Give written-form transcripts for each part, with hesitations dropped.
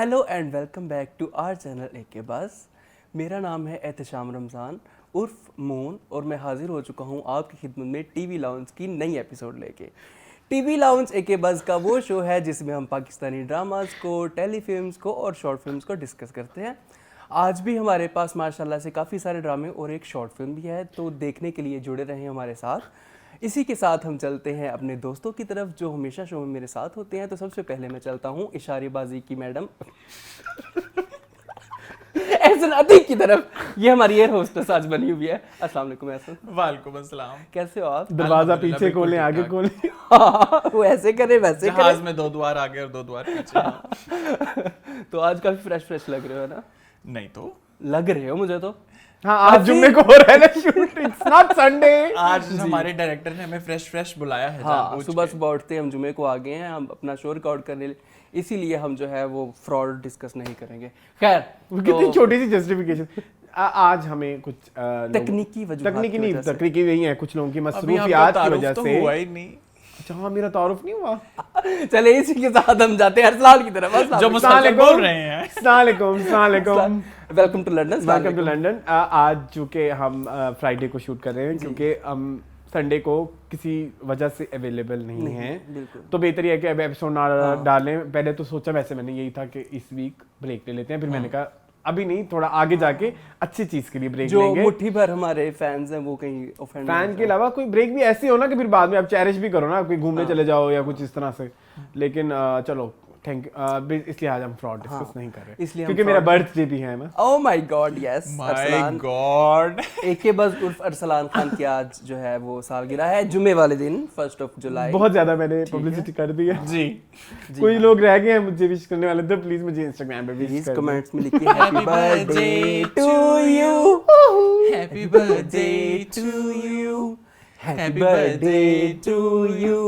Hello and welcome back to our channel AK बस। मेरा नाम है एहतशाम रमज़ान उर्फ मून और मैं हाजिर हो चुका हूँ आपकी खिदमत में टीवी लाउंज की नई एपिसोड लेके। टीवी लाउंज एके बस का वो शो है जिसमें हम पाकिस्तानी ड्रामास को, टेलीफिल्म्स को और शॉर्ट फिल्म्स को डिस्कस करते हैं। आज भी हमारे पास माशाल्लाह से काफ़ी सारे ड्रामे और एक शॉर्ट फिल्म भी है, तो देखने के लिए जुड़े रहें हमारे साथ। इसी के साथ हम चलते हैं अपने दोस्तों की तरफ जो हमेशा शो में मेरे साथ होते हैं। तो सबसे पहले मैं चलता हूँ इशारेबाजी की मैडम एहसन अतीक की तरफ। ये हमारी एयर होस्टेस आज बनी हुई है। अस्सलाम वालेकुम एहसन। वालेकुम अस्सलाम। कैसे हो आप? दरवाजा पीछे खोलें आगे खोलें। हाँ, वो ऐसे करे वैसे करे। जहाज में 2 द्वार आगे और 2 द्वार पीछे। तो आज काफी फ्रेश लग रहे हो ना? नहीं तो लग रहे हो मुझे तो। हाँ, आज जुम्मे को हो रहा है ना शूट, इट्स नॉट संडे। आज हमारे डायरेक्टर ने हमें फ्रेश बुलाया है। हाँ, सुबह उठते हम जुम्मे को आ गए हैं, हम अपना शो रिकॉर्ड करने, इसीलिए हम जो है वो फ्रॉड डिस्कस नहीं करेंगे। खैर, कितनी छोटी सी जस्टिफिकेशन। आज हमें कुछ तकनीकी तकनीकी नहीं है, कुछ लोगों की मसरूफियात की वजह से हुआ ही नहीं। अच्छा, हाँ, मेरा तारुफ नहीं हुआ। चले इसी के साथ हम जाते हैं अरसलान की तरफ। जो मुसलमान बोल रहे हैं। अस्सलाम वेलकम टू लंदन। आज चूंकि हम फ्राइडे को शूट कर रहे हैं क्योंकि हम संडे को किसी वजह से अवेलेबल नहीं है, तो बेहतर है कि अब एपिसोड ना डालें। पहले तो सोचा, वैसे मैंने यही था कि इस वीक ब्रेक ले लेते हैं, फिर मैंने कहा अभी नहीं, थोड़ा आगे जाके अच्छी चीज के लिए ब्रेक लेंगे। जो मुट्ठी भर हमारे फैंस हैं वो कहीं ऑफेंड फैन के अलावा कोई ब्रेक भी ऐसी हो ना कि फिर बाद में आप चेरिश भी करो ना, कोई घूमने चले जाओ या कुछ इस तरह से। लेकिन चलो थैंक यू, इसलिए आज हम फ्रॉड डिस्कस नहीं कर रहे, इसलिए क्योंकि मेरा बर्थडे भी है। Oh my god, yes, my god. AK बस उर्फ अरसलान खान की आज जो है वो सालगिरह है, जुमे वाले दिन 1 जुलाई। बहुत ज्यादा मैंने पब्लिसिटी कर दी है जी। कोई लोग रह गए हैं मुझे विश करने वाले, तो प्लीज मुझे इंस्टाग्राम पे विश कर कमेंट्स में लिखिए happy birthday to you, happy birthday to you, happy birthday to you,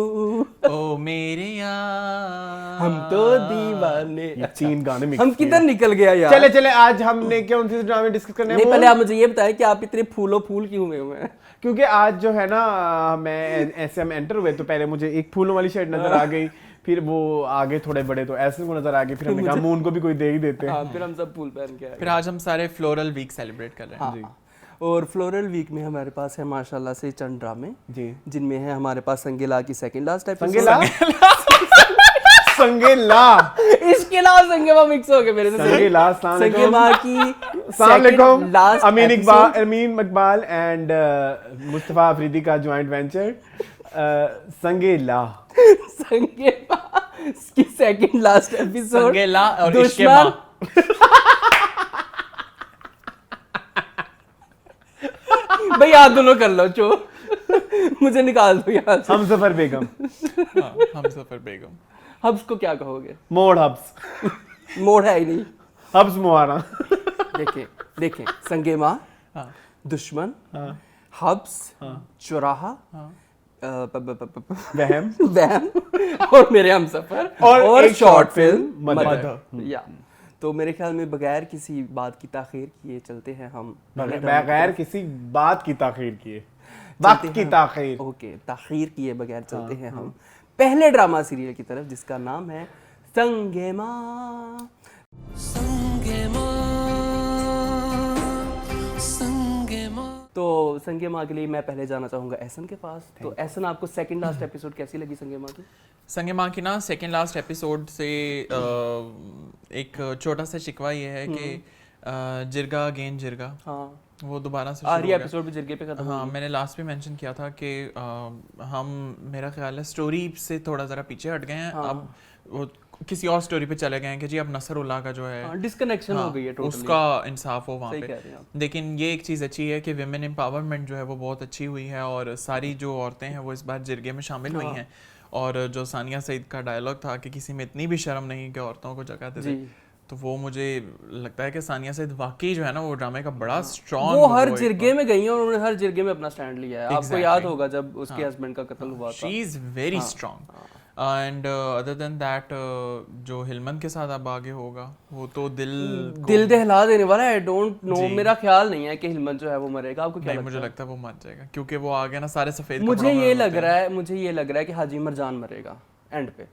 ओ मेरे यार हम तो दीवाने। 3 गाने मिक्स हम किधर निकल गया यार। चले आज हमने कौन सी ड्रामे डिस्कस करने हैं? नहीं, पहले आप मुझे ये बताएं कि आप इतने फूल क्यों हुए हैं? क्योंकि आज जो है ना, मैं ऐसे हम एंटर हुए तो पहले मुझे एक फूलों वाली शर्ट नजर आ गई, फिर वो आगे थोड़े बड़े तो ऐसे को नजर आ गए, फिर हमने कहा मून को भी कोई दे ही देते हैं। हाँ, फिर हम सब फूल पहन के आए। फिर आज हम सारे फ्लोरल वीक सेलिब्रेट कर रहे हैं। जी। और फ्लोरल वीक में हमारे पास है माशाल्लाह से चंद ड्रामे जी, जिनमें है हमारे पास संगेला की सेकंड लास्ट एपिसोड। संगेला इसके अलावा संगेमा मिक्स हो गए मेरे से। संगेमा की second last Amin Maqbal and Mustafa Afridi का जॉइंट वेंचर संगेला की सेकंड लास्ट एपिसोड संगेला और इसके मां। भाई आप दोनों कर लो, चो मुझे निकाल दो यहाँ से। हमसफर बेगम। हमसफर बेगम। हब्स को क्या कहोगे? मोड़ हब्स। मोड़ है ही नहीं, हब्स मुहारा। देखें संगेमा, दुश्मन, हब्स, चौराहा, वहम और मेरे हमसफर और शॉर्ट फिल्म मदर। या तो मेरे ख्याल में बगैर किसी बात की ताखीर किए चलते हैं हम। बगैर किसी बात की ताखीर किए, वक्त की ताखीर, ओके, ताखीर किए बगैर चलते हैं हम पहले ड्रामा सीरियल की तरफ जिसका नाम है संगेमा। तो संगेमा के लिए मैं पहले जाना चाहूंगा एहसन के पास। तो एहसन, आपको सेकंड लास्ट एपिसोड कैसी लगी संगेमा की? संगेमा की ना सेकंड लास्ट एपिसोड से एक छोटा सा शिकवा ये है कि जिरगा अगेन जिरगा, हाँ, वो दोबारा से आखिरी एपिसोड भी जिरगे पे खत्म। हाँ, मैंने लास्ट में मेंशन किया था कि हम, मेरा ख्याल है स्टोरी से थोड़ा ज़रा पीछे हट गए हैं। अब वो किसी और स्टोरी पे चले गए हैं कि जी अब नसरुल्लाह का जो है डिस्कनेक्शन हो गई है टोटली, उसका इंसाफ हो वहाँ पे। लेकिन ये एक चीज़ अच्छी है कि विमेन एम्पावरमेंट जो है वो बहुत अच्छी हुई है और सारी जो औरतें हैं वो इस बार जिरगे में शामिल हुई हैं। और जो सानिया सईद का डायलॉग था कि किसी में इतनी भी शर्म नहीं कि औरतों को जगह दे, तो वो मुझे लगता है कि सानिया सईद वाकई जो है ना वो ड्रामे का बड़ा स्ट्रॉन्ग, वो हर जिरगे में गई है और उन्होंने हर जिरगे में अपना स्टैंड लिया है। आपको याद होगा जब उसके हस्बैंड का कत्ल हुआ था। She is very strong. And other than that जो हिलमन के साथ अब आगे होगा वो तो दिल दहला देने वाला है। डोंट नो, मेरा ख्याल नहीं है कि हिलमन जो है वो मरेगा। आपको क्या लगता है? मुझे लगता है वो मर जाएगा क्योंकि वो आगे ना सारे सफेद। मुझे ये लग रहा है कि हाजी मरजान मरेगा एंड पे,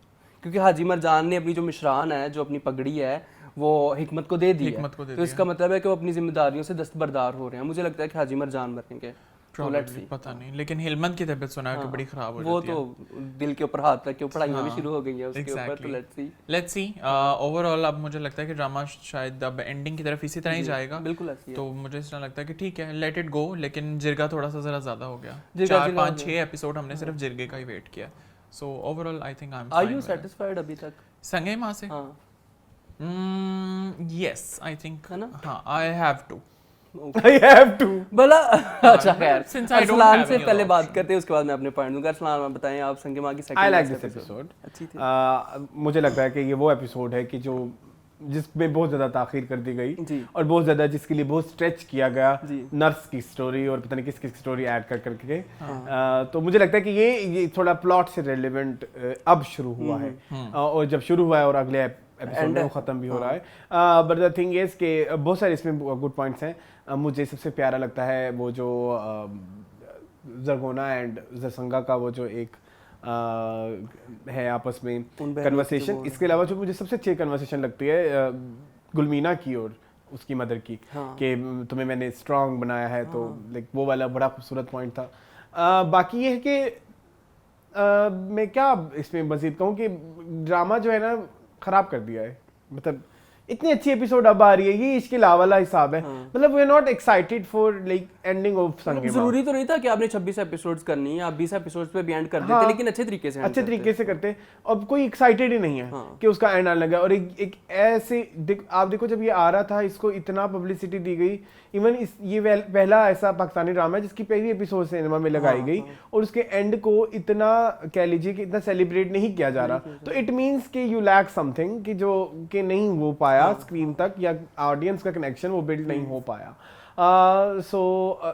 क्योंकि हाजी मरजान ने अपनी जो मिशरान है, जो अपनी पगड़ी है, वो हिकमत को दे दिया, हिकमत को दे तो इसका मतलब है कि वो अपनी जिम्मेदारियों से दस्तबरदार हो रहे हैं। मुझे लगता है कि हाजी मरजान मरेंगे, पता नहीं, लेकिन हिलमत की तबीयत सुना है कि बड़ी खराब हो वो जाती है। तो दिल के ऊपर हाथ रख के पढ़ाइयाँ भी शुरू हो गई हैं उसके ऊपर, तो लेट्स सी। ओवरऑल अब मुझे लगता है कि ड्रामा शायद अब एंडिंग की तरफ इसी तरह ही जाएगा, बिल्कुल ऐसी है। तो मुझे इस तरह लगता है कि ठीक है, लेट इट गो। लेकिन जिरगा थोड़ा सा जरा ज्यादा हो गया, जिरगा 4 जिरगा 5 6 एपिसोड हमने सिर्फ जिरगे का ही वेट किया। So overall I think I am are fine. You satisfied अभी तक? संगे मां से? हाँ यस आई थिंक, है ना? हाँ I have to. I have to. भला अच्छा खैर, Since I don't Arsalan have से any पहले other बात option. करते हैं, उसके बाद मैं अपने पॉइंट दूंगा। अरसलान आप बताएं, आप संगे मां की I like this second episode. अच्छी थी। मुझे लगता है कि ये वो एपिसोड है कि जो जिसमें बहुत ज़्यादा ताख़ीर कर दी गई जी। और बहुत ज़्यादा जिसके लिए बहुत स्ट्रेच किया गया, जी। नर्स की स्टोरी और पता नहीं किस किस स्टोरी ऐड कर करके। तो मुझे लगता है कि ये थोड़ा प्लॉट से रेलेवेंट अब शुरू हुआ है, और जब शुरू हुआ है और अगले एपिसोड में वो ख़त्म भी हो रहा है। बट द थिंग इज़ कि बहुत सारे इसमें गुड पॉइंट्स हैं। मुझे सबसे प्यारा लगता है वो जो जरगोना एंड जसंगा का वो जो एक है आपस में कन्वर्सेशन। इसके अलावा जो मुझे सबसे अच्छी कन्वर्सेशन लगती है गुलमीना की और उसकी मदर की, कि तुम्हें मैंने स्ट्रांग बनाया है, तो लाइक वो वाला बड़ा खूबसूरत पॉइंट था। बाकी ये है कि मैं क्या इसमें मजीद कहूँ कि ड्रामा जो है ना ख़राब कर दिया है। मतलब इतनी अच्छी एपिसोड अब आ रही है, ये इसके अलावा वाला हिसाब है। मतलब we are not excited for like ending of Sange Mah. जरूरी तो नहीं था कि आपने 26 एपिसोड्स करनी है, आप 20 एपिसोड्स पे भी एंड कर देते, लेकिन अच्छे तरीके से करते। अब कोई एक्साइटेड ही नहीं है कि उसका एंड आने लगा। और एक ऐसे आप देखो, जब ये आ रहा था इसको इतना पब्लिसिटी दी गई। इवन ये पहला ऐसा पाकिस्तानी ड्रामा है जिसकी पहली एपिसोड सिनेमा में लगाई गई और उसके एंड को इतना कह लीजिए कि इतना सेलिब्रेट नहीं किया जा रहा। तो इट मीन्स कि यू लैक समथिंग, कि जो कि नहीं हो पाया स्क्रीन तक, या ऑडियंस का कनेक्शन वो बिल्ड नहीं हो पाया।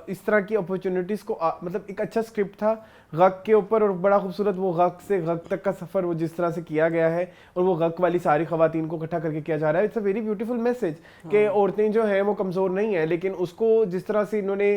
इस तरह की अपॉर्चुनिटीज़ को मतलब एक अच्छा स्क्रिप्ट था गक के ऊपर, और बड़ा खूबसूरत वो गक से गक तक का सफ़र वो जिस तरह से किया गया है, और वो गक वाली सारी ख़वातीन को इकट्ठा करके किया जा रहा है। It's a very beautiful message कि औरतें जो हैं वो कमज़ोर नहीं है, लेकिन उसको जिस तरह से इन्होंने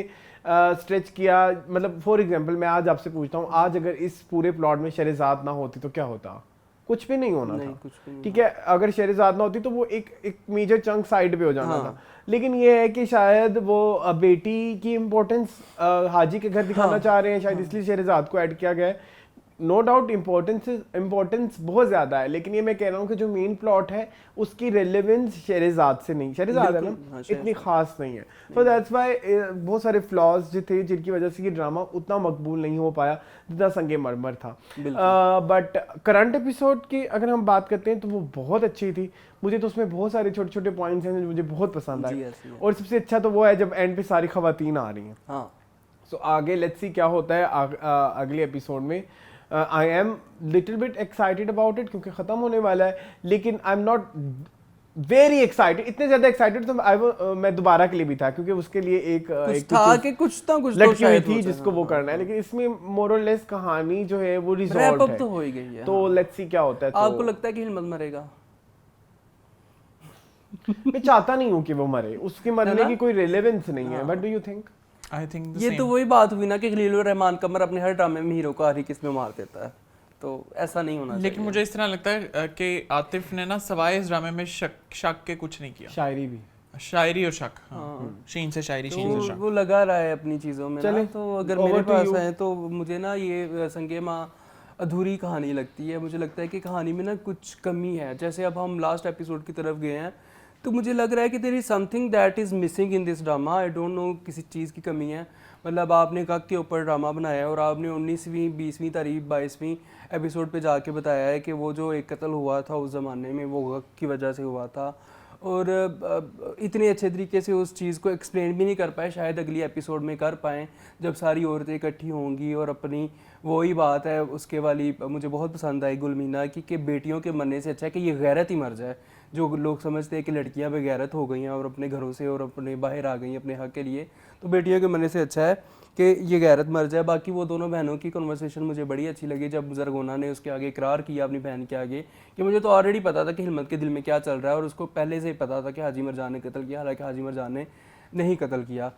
स्ट्रेच किया। मतलब फॉर एग्जाम्पल मैं आज आपसे पूछता हूँ, आज अगर इस पूरे प्लॉट में शहरज़ाद ना होती तो क्या होता? कुछ भी नहीं होना था, ठीक है। अगर शहरज़ाद ना होती तो वो एक मेजर चंक साइड पे हो जाना था। लेकिन ये है कि शायद वो बेटी की इम्पोर्टेंस हाजी के घर दिखाना चाह रहे हैं, शायद इसलिए शहरज़ाद को ऐड किया गया है। नो डाउट इम्पोर्टेंस बहुत ज़्यादा है, लेकिन ये मैं कह रहा हूँ कि जो मेन प्लॉट है उसकी रेलेवेंस शहरज़ाद से नहीं, शहरज़ाद है ना इतनी ख़ास नहीं है। सो दैट्स वाई बहुत सारे फ्लॉज जो थे जिनकी वजह से ये ड्रामा उतना मकबूल नहीं हो पाया जितना संगे मरमर था। बट करंट एपिसोड की अगर हम बात करते हैं तो वो बहुत अच्छी थी। मुझे तो उसमें बहुत सारे छोटे छोटे पॉइंट्स हैं जो मुझे बहुत पसंद आए, और सबसे अच्छा तो वो है जब एंड पे सारी खवातीन आ रही हैं। सो आगे लेट्स सी क्या होता है अगले एपिसोड में। I am little bit excited about it क्योंकि ख़त्म होने वाला है, लेकिन I am not very excited. इतने ज़्यादा एक्साइटेड तो मैं दोबारा के लिए भी था, क्योंकि उसके लिए एक लड़की हुई थी जिसको वो करना है। लेकिन इसमें मोर और लेस कहानी जो है वो रिजॉल्व है, तो हो ही गई है। तो लेट्स सी क्या होता है। आपको लगता है कि हिलमत मरेगा? मैं चाहता नहीं हूँ कि वो मरे, उसके मरने की कोई रेलेवेंस नहीं है। What do you think? I think ये तो वही बात हुई ना कि खलीलुर रहमान कमर अपने हर ड्रामे में हीरो को आखिरी किस में मार देता है, तो ऐसा नहीं होना चाहिए। लेकिन मुझे इस तरह लगता है कि आतिफ ने ना सवाए इस ड्रामे में शक के कुछ नहीं किया। शायरी और शक, शीन से शायरी, शीन से शक, वो लगा रहा है अपनी चीज़ों में ना। तो अगर मेरे पास है तो मुझे ना ये संगे मां अधूरी कहानी लगती है। मुझे लगता है कि कहानी में ना कुछ कमी है। जैसे अब हम लास्ट एपिसोड की तरफ गए हैं तो मुझे लग रहा है कि there is something that is missing in this drama. I don't know किसी चीज़ की कमी है। मतलब आपने गक के ऊपर ड्रामा बनाया है और आपने 19वीं 20वीं तारीख 22वीं एपिसोड पे जाके बताया है कि वो जो एक कत्ल हुआ था उस ज़माने में वो गक की वजह से हुआ था, और इतने अच्छे तरीके से उस चीज़ को एक्सप्लेन भी नहीं कर पाए। शायद अगली एपिसोड में कर पाएँ जब सारी औरतें इकट्ठी होंगी और अपनी वही बात है उसके वाली मुझे बहुत पसंद आई गुलमीना की कि बेटियों के मरने से अच्छा है कि ये गैरत ही मर जाए। जो लोग समझते हैं कि लड़कियां बेगैरत हो गई हैं और अपने घरों से और अपने बाहर आ गई अपने हक के लिए, तो बेटियों के मरने से अच्छा है कि ये गैरत मर जाए। बाकी वो दोनों बहनों की कन्वर्सेशन मुझे बड़ी अच्छी लगी जब जरगोना ने उसके आगे इकरार किया अपनी बहन के आगे कि मुझे तो ऑलरेडी पता था कि हिलमत के दिल में क्या चल रहा है, और उसको पहले से ही पता था कि हाजी मरजान ने कत्ल किया, हालांकि हाजी मरजान ने नहीं कत्ल किया।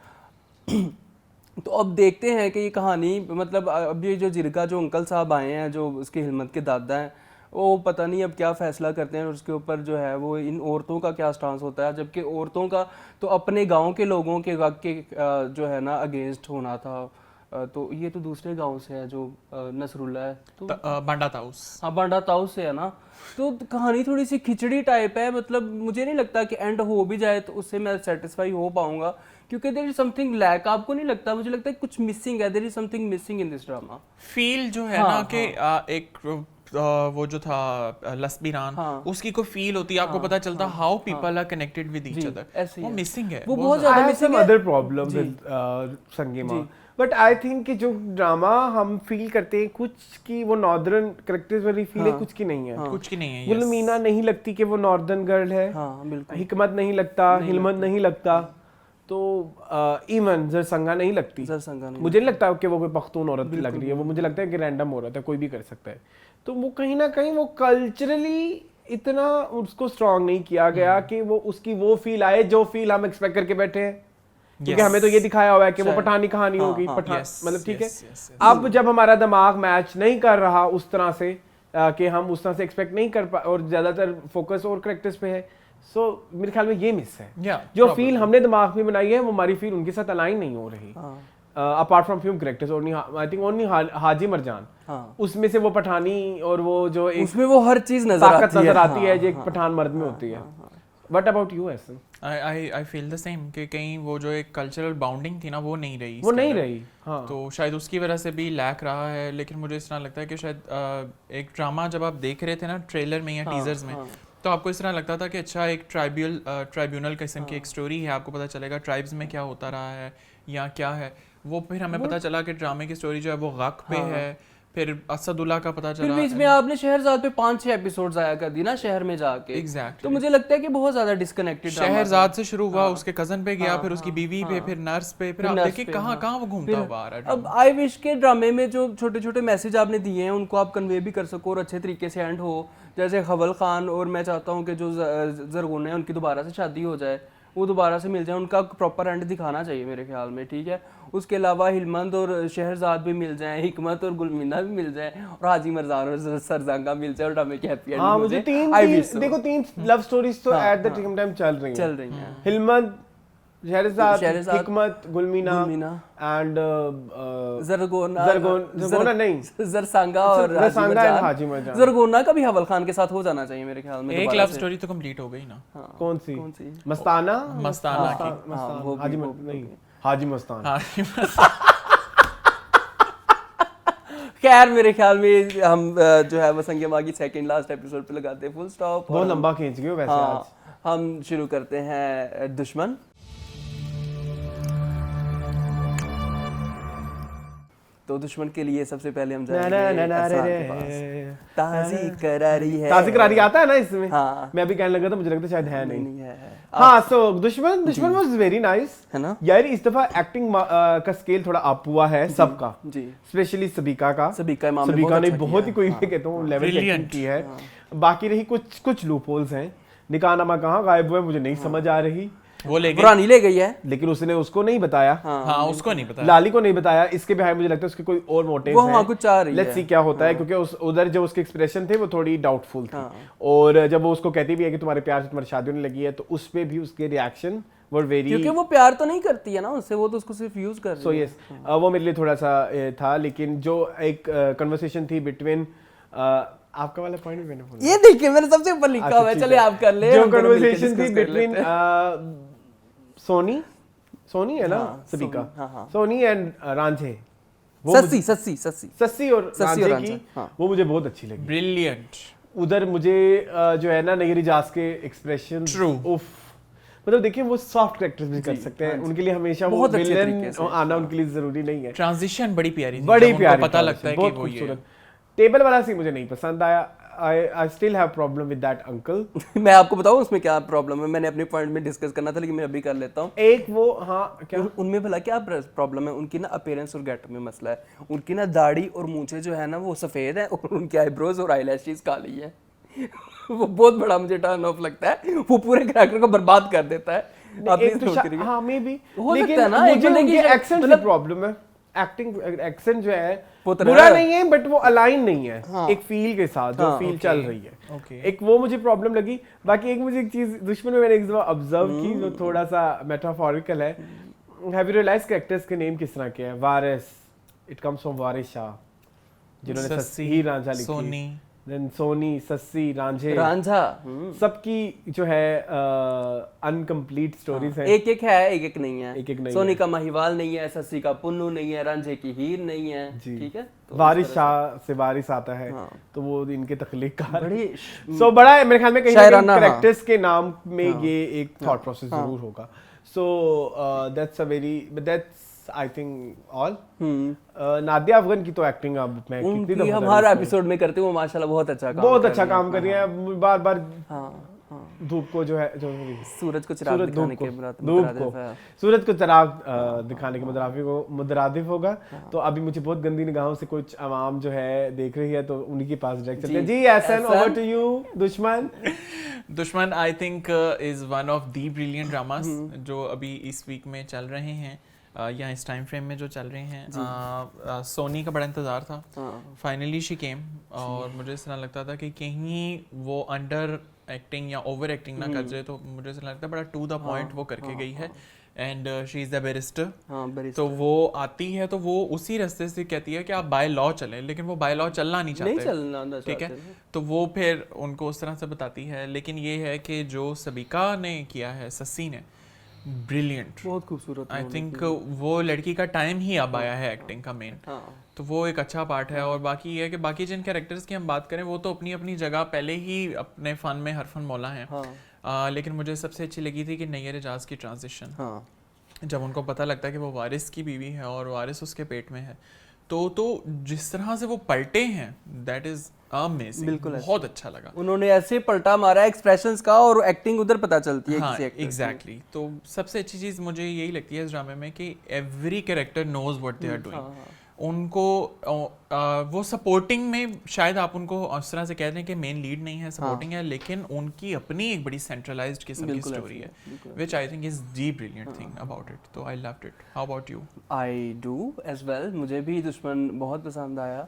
तो अब देखते हैं कि ये कहानी मतलब अब ये जो जिरगा जो अंकल साहब आए हैं जो उसके हिलमत के दादा हैं, वो पता नहीं अब क्या फैसला करते हैं, और उसके ऊपर जो है वो इन औरतों का क्या स्टांस होता है, जबकि औरतों का तो अपने गांव के लोगों के जो है ना अगेंस्ट होना था। तो ये तो दूसरे गांव से है जो नसरुल्ला है, तो बांडा ताउस। हाँ बांडा ताउस से है ना। तो कहानी थोड़ी सी खिचड़ी टाइप है, मतलब मुझे नहीं लगता कि एंड हो भी जाए तो उससे मैं सेटिस्फाई हो पाऊंगा, क्योंकि देयर इज समथिंग लैक। आपको नहीं लगता? मुझे लगता है कुछ मिसिंग है, there is something missing in this drama. Feel जो है ना कि एक वो जो था लस्बीरान, उसकी कोई फील होती है, आपको पता चलता how people are connected with each other, वो मिसिंग है। वो बहुत ज्यादा मिसिंग है। Other problem with Sang-e-Mah, but I think कि जो ड्रामा हम फील करते हैं कुछ की वो नॉर्दर्न कैरेक्टर्स वाली फील है, कुछ की नहीं है। कुछ की नहीं है। गुलमीना नहीं लगती कि वो नॉर्दर्न गर्ल है, हिकमत नहीं लगता, हिलमत नहीं लगता, तो इवन जरसंगा नहीं लगती। मुझे नहीं लगता कि वो कोई पख्तून औरत लग रही है, वो मुझे लगता है कि रैंडम औरत है, कोई भी कर सकता है। तो वो कहीं ना कहीं वो कल्चरली इतना उसको स्ट्रांग नहीं किया गया कि वो उसकी वो फील आए जो फील हम एक्सपेक्ट करके बैठे हैं, क्योंकि हमें तो ये दिखाया हुआ है कि वो पठानी कहानी होगी, पठान मतलब ठीक है। अब जब हमारा दिमाग मैच नहीं कर रहा उस तरह से कि हम उस तरह से एक्सपेक्ट नहीं कर पा, और ज्यादातर फोकस और कैरेक्टर्स पे है, सो मेरे ख्याल में ये मिस है। जो फील हमने दिमाग में बनाई है वो हमारी फील उनके साथ अलाइन नहीं हो रही। Apart from few characters, I think only Haji Marjan, उसमें से वो पठानी और वो जो उसमें वो हर चीज नजर आती है जो एक पठान मर्द में होती है। What about you, Ehsan? I feel the same कि कहीं वो जो एक कल्चरल बाउंडिंग थी ना वो नहीं रही। हाँ। तो शायद उसकी वजह से भी लैक रहा है। लेकिन मुझे इस तरह लगता है कि शायद एक ड्रामा जब आप देख रहे थे ना ट्रेलर में या टीजर्स में, तो आपको इस तरह लगता था कि अच्छा एक ट्राइब्यूनल किस्म की एक स्टोरी है, आपको पता चलेगा ट्राइब्स में क्या होता रहा है या क्या है वो। फिर हमें पता चला कि ड्रामे की स्टोरी जो है वो गक पे है, फिर असदुल्ला का पता चला। फिर बीच में आपने शहरजाद पे 5-6 एपिसोड्स आया कर दी ना शहर में जाके। Exactly. तो मुझे लगता है कि बहुत ज्यादा डिस्कनेक्टेड शहरजाद से शुरू हुआ, उसके कजन पे गया, फिर उसकी बीवी पे, फिर नर्स पे, फिर आप देखिए कहाँ वो घूमता हुआ आ रहा है। अब आई विश के ड्रामे में जो छोटे छोटे मैसेज आपने दिए हैं उनको आप कन्वे भी कर सको और अच्छे तरीके से एंड हो। जैसे खवल खान और मैं चाहता हूँ कि जो जरगोन है उनकी दोबारा से शादी हो जाए, वो दोबारा से मिल जाए, उनका प्रॉपर एंड दिखाना चाहिए मेरे ख्याल में, ठीक है। उसके अलावा हिलमंद और शहरजाद भी मिल जाए, हिकमत और गुलमीना भी मिल जाए, और हाजी मरजान और सरजंगा मिल जाए, और ड्रामे के हैप्पी एंड। मुझे तीन लव स्टोरीज तो एट द सेम टाइम चल रही हैं। हिलमंद, शहरजाद, हिकमत, गुलमीना एंड जरगोना नहीं जरसांगा और हाजी मरजान। जरगोना का भी हवल खान के साथ हो जाना चाहिए मेरे ख्याल में। एक लव स्टोरी तो कंप्लीट हो गई ना। कौन सी? मस्ताना की हाजी मस्तान। खैर मेरे ख्याल में हम जो है वो संगे माँ की सेकंड लास्ट एपिसोड पे लगाते हैं फुल स्टॉप। बहुत लंबा खींच गए वैसे आज। हम शुरू करते हैं दुश्मन। तो दुश्मन के लिए सबसे पहले हम जाएंगे ताज़ी करारी है। ताज़ी करारी आता है ना इसमें? हाँ। मैं अभी कहने लगा था मुझे लगता शायद है नहीं है। हाँ, सो दुश्मन वाज वेरी नाइस है ना यार। इस दफा एक्टिंग का स्केल थोड़ा अप हुआ है सबका जी, स्पेशली सबीका ने बहुत ही कोई मैं कहता हूँ लेवल एक्टिंग की है। बाकी रही कुछ लूप होल्स हैं। निकाह नामा कहाँ गायब हुआ है मुझे नहीं समझ आ रही। वो पुरानी ले गई है लेकिन उसने उसको नहीं बताया। हाँ, उसको नहीं बताया, लाली को नहीं बताया। इसके बिहाइंड मुझे लगता है उसके कोई और मोटिव है। हाँ, कुछ चाह रही है। लेट्स सी क्या होता है, क्योंकि उधर जो उसके एक्सप्रेशन थे वो थोड़ी डाउटफुल थे। और जब वो उसको कहती भी है कि तुम्हारे प्यार से तुम्हारी शादी होने लगी है, तो उस पे भी उसके रिएक्शन वर वेरी, क्योंकि वो प्यार तो नहीं करती है ना उससे, वो तो उसको सिर्फ यूज कर रही है। सो यस, वो मेरे लिए थोड़ा सा था। लेकिन जो एक कन्वर्सेशन थी बिटवीन आपका वाला पॉइंट मैंने बोला, ये देखिए मैंने सबसे ऊपर लिखा हुआ है, चलिए आप कर ले। जो कन्वर्सेशन थी बिटवीन सोनी है ना, सबीका, सोनी एंड रांझे, सस्सी और रांझे की, वो मुझे बहुत अच्छी लगी। ब्रिलियंट। उधर मुझे जो है ना नगरी जास के एक्सप्रेशन, उफ, मतलब देखिए वो सॉफ्ट कैरेक्टर्स भी कर सकते हैं। उनके लिए हमेशा वो विलेन आना उनके लिए जरूरी नहीं है। ट्रांजिशन बड़ी प्यारी, पता लगता है कि वो ये टेबल वाला सीन मुझे नहीं पसंद आया। I still have problem with that uncle. मैं आपको बताऊं उसमें क्या प्रॉब्लम है, मैंने अपने पॉइंट में डिस्कस करना था लेकिन मैं अभी कर लेता हूं। एक वो हाँ क्या उनमें भला क्या प्रॉब्लम है? उनकी ना अपीयरेंस और गेटअप में मसला है। उनकी ना दाढ़ी और मूंछें जो है ना वो सफेद है, और उनकी आईब्रोज और आईलैशेस काली है। वो बहुत बड़ा मुझे टर्न ऑफ लगता है, वो पूरे कैरेक्टर को बर्बाद कर देता है। हाँ मे बी, लेकिन मुझे उनके एक्सेंट में प्रॉब्लम है। एक्टिंग एक्सेंट जो है पुत्र बुरा है। नहीं है बट वो अलाइन नहीं है हाँ। एक फील के साथ जो हाँ, फील चल रही है Okay. एक वो मुझे प्रॉब्लम लगी। बाकी एक मुझे एक चीज दुश्मन में मैंने एक दफा ऑब्जर्व की जो थोड़ा सा मेटाफोरिकल है। हैव यू रियलाइज कैरेक्टर्स के नेम किस तरह के हैं? वारिस, इट कम्स फ्रॉम वारिस शाह जिन्होंने सस्सी, सस्सी ही रांझा लिखी, सोनी, देन सोनी, सस्सी, रांझे, रांझा सबकी जो है अनकम्प्लीट स्टोरीज हैं। एक एक है, एक एक नहीं है। एक-एक नहीं सोनी है। का महिवाल नहीं है, सस्सी का पुन्नू नहीं है, रांझे की हीर नहीं है। जी। ठीक है, तो वारिस इस तरह शाह से वारिस आता है हाँ। तो वो इनके तख्लीकार बड़ी सो बड़ा है मेरे ख्याल में कहीं ना शायराना, कहीं हाँ। कैरेक्टर्स के नाम में ये एक थॉट प्रोसेस जरूर होगा। So that's a very that's I think all. Nadia Afghan की तो एक्टिंग अब मैं कितनी उनकी दफा हम हर एपिसोड में करते हैं, वो माशाल्लाह बहुत अच्छा काम बहुत कर अच्छा रही हैं। काम कर रही है। बार बार हाँ हाँ, धूप को जो है जो सूरज को चिराग सूरज दिखाने धूप को के धूप को मुतरादिफ है। सूरज को चिराग दिखाने के मुतरादिफ होगा। तो अभी मुझे बहुत गंदी निगाहों से कुछ आवाम जो है देख रही है तो उन्हीं के पास डायरेक्ट चलते हैं। जी एहसन, ओवर टू यू। दुश्मन दुश्मन आई think is one of the brilliant dramas जो अभी इस वीक में चल रहे हैं या इस टाइम फ्रेम में जो चल रहे हैं। सोनी का बड़ा इंतजार था, फाइनली शी केम, और मुझे इस तरह लगता था कि कहीं वो अंडर एक्टिंग या ओवर एक्टिंग ना कर जाए, तो मुझे ऐसा लगता है बड़ा टू द पॉइंट वो करके गई है। And she is the barrister, तो वो आती है तो वो उसी रास्ते से कहती है कि आप बाय लॉ चलें, लेकिन वो बाय लॉ चलना नहीं चाहते, ठीक है। तो वो फिर उनको उस तरह से बताती है। लेकिन ये है कि जो सबिका ने किया है, सस्सी ने, ब्रिलियंट, बहुत खूबसूरत। आई थिंक वो लड़की का टाइम ही अब आया है एक्टिंग का मेन। तो वो एक अच्छा पार्ट है। और बाकी ये है कि बाकी जिन कैरेक्टर्स की हम बात करें वो तो अपनी अपनी जगह पहले ही अपने फन में हरफन मौला हैं। लेकिन मुझे सबसे अच्छी लगी थी कि नैयर एजाज की ट्रांजिशन, जब उनको पता लगता है कि वो वारिस की बीवी है और वारिस उसके पेट में है, तो जिस तरह से वो पलटे हैं, दैट इज अमेजिंग। बिल्कुल, बहुत अच्छा लगा। उन्होंने ऐसे पलटा मारा एक्सप्रेशंस का, और एक्टिंग उधर पता चलती है किसी एक्टर की। एग्जैक्टली। तो सबसे अच्छी चीज मुझे यही लगती है इस ड्रामे में कि every character knows what they are doing. उनको वो सपोर्टिंग में शायद आप उनको उस तरह से कह दें कि मेन लीड नहीं है, सपोर्टिंग है, लेकिन उनकी अपनी एक बड़ी सेंट्रलाइज्ड किस्म की स्टोरी है, which I think is the brilliant thing about it. तो I loved it. How about you? I do as well. मुझे भी दुश्मन बहुत पसंद आया।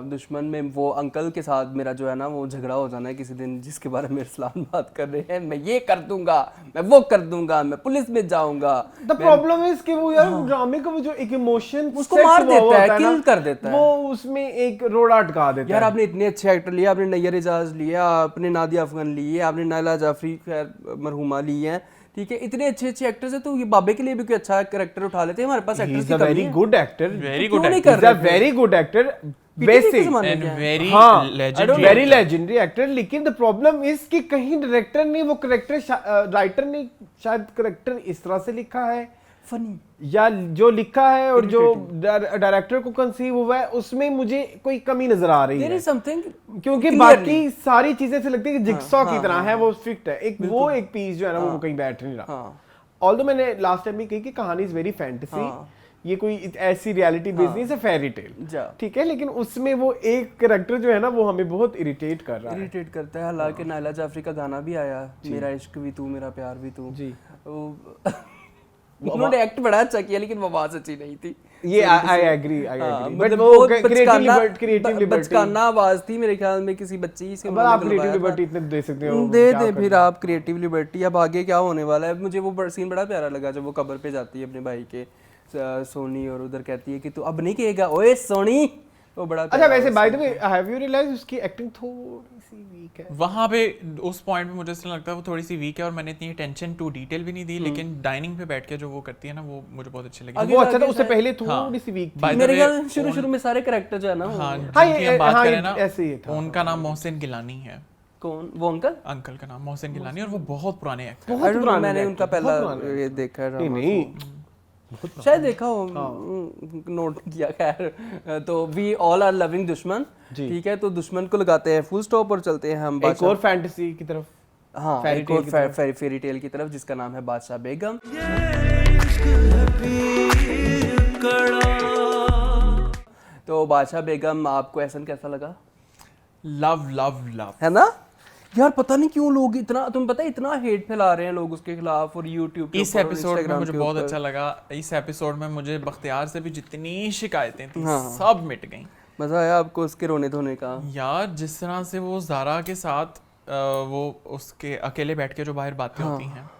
दुश्मन में वो अंकल के साथ मेरा जो है ना वो झगड़ा हो जाना है किसी दिन, जिसके बारे में इरसलान बात कर रहे हैं, मैं ये कर दूंगा, मैं वो कर दूंगा, मैं पुलिस में जाऊंगा। द प्रॉब्लम इज कि वो यार ड्रामे का वो जो एक इमोशन उसको मार देता है, किल कर देता है, वो उसमें एक रोड़ा अटका देता है। यार आपने इतने अच्छे एक्टर लिए, आपने नैयर एजाज लिया, आपने नादिया अफगान लिए, आपने नायला जाफरी खैर मरहुमा ली है, ठीक है, इतने अच्छे अच्छे एक्टर्स हैं, तो ये बाबे के लिए भी कोई अच्छा कैरेक्टर उठा लेते हैं। हमारे पास एक्टर्स की कमी है। Very good actor, very good नहीं कर actor, very good actor, basic and very very legendary actor. लेकिन द प्रॉब्लम इज कि कहीं डायरेक्टर ने वो कैरेक्टर, राइटर ने शायद कैरेक्टर इस तरह से लिखा है फनी, या जो लिखा है और जो डायरेक्टर को कंसीव हुआ है उसमें मुझे कोई कमी नजर आ रही है। क्योंकि बाकी सारी चीजें से लगती है कि जिक्सॉ की तरह है, वो फिट है। एक वो एक पीस जो है ना वो कहीं बैठ नहीं रहा। ऑल्दो मैंने लास्ट टाइम भी कही कि कहानी इज वेरी फैंटेसी, ये कोई ऐसी रियलिटी बेस्ड नहीं है, फेरी टेल, ठीक है। लेकिन उसमें वो एक कैरेक्टर जो है ना वो हमें बहुत इरिटेट कर रहा है, इरिटेट करता है। हालांकि नायला जाफरी का गाना भी आया, मेरा इश्क भी तू मेरा प्यार भी तू जी, उन्होंने एक्ट बड़ा अच्छा किया, लेकिन वो आवाज अच्छी नहीं थी। ये आई एग्री बट वो क्रिएटिवली बचकाना आवाज थी मेरे ख्याल में किसी बच्ची से। आप क्रिएटिव लिबर्टी इतने दे सकते हो, दे दे फिर आप क्रिएटिव लिबर्टी। अब आगे क्या होने वाला है? मुझे वो सीन बड़ा प्यारा लगा जब वो कब्र पे जाती है अपने भाई के, सोनी, और उधर कहती है कि तू अब नहीं कहेगा ओए सोनी, वो बड़ा अच्छा। वैसे by the way have you realize उसकी एक्टिंग थोड़ी सी वीक है वहां पे, उस पॉइंट में मुझे ऐसा लगता है वो थोड़ी सी वीक है, और मैंने इतनी अटेंशन टू डिटेल भी नहीं दी। लेकिन डाइनिंग पे बैठ के जो वो करती है ना वो मुझे बहुत अच्छी लगी। वो अच्छा था, उससे पहले थोड़ी सी वीक थी मेरे ख्याल में। शुरू में सारे कैरेक्टर जो है ना, हां ये बात करें ना, ऐसे ही था। उनका नाम मोहसिन गिलानी है। कौन वो अंकल? अंकल का नाम मोहसिन गिलानी, और वो बहुत पुराने एक्टर, बहुत पुराने। मैंने उनका पहला ये देखा है, नहीं शायद देखा हो, नोट किया। खैर, तो वी ऑल आर लविंग दुश्मन, ठीक है। तो दुश्मन को लगाते हैं फुल स्टॉप और चलते हैं हम एक और फैंटेसी की तरफ, हाँ, एक और फेरी टेल की तरफ, जिसका नाम है बादशाह बेगम। तो बादशाह बेगम, आपको एहसन कैसा लगा? लव लव लव है ना? यार पता नहीं क्यों लोग इतना, तुम्हें पता है इतना हेट फैला रहे हैं लोग उसके खिलाफ, और यूट्यूब के इस ऊपर और एपिसोड में Instagram मुझे के बहुत ऊपर। अच्छा लगा, इस एपिसोड में मुझे बख्तियार से भी जितनी शिकायतें थी हाँ। सब मिट गई। मजा आया आपको उसके रोने धोने का? यार जिस तरह से वो ज़ारा के साथ वो उसके अकेले बैठ के जो बाहर बातें होती हैं,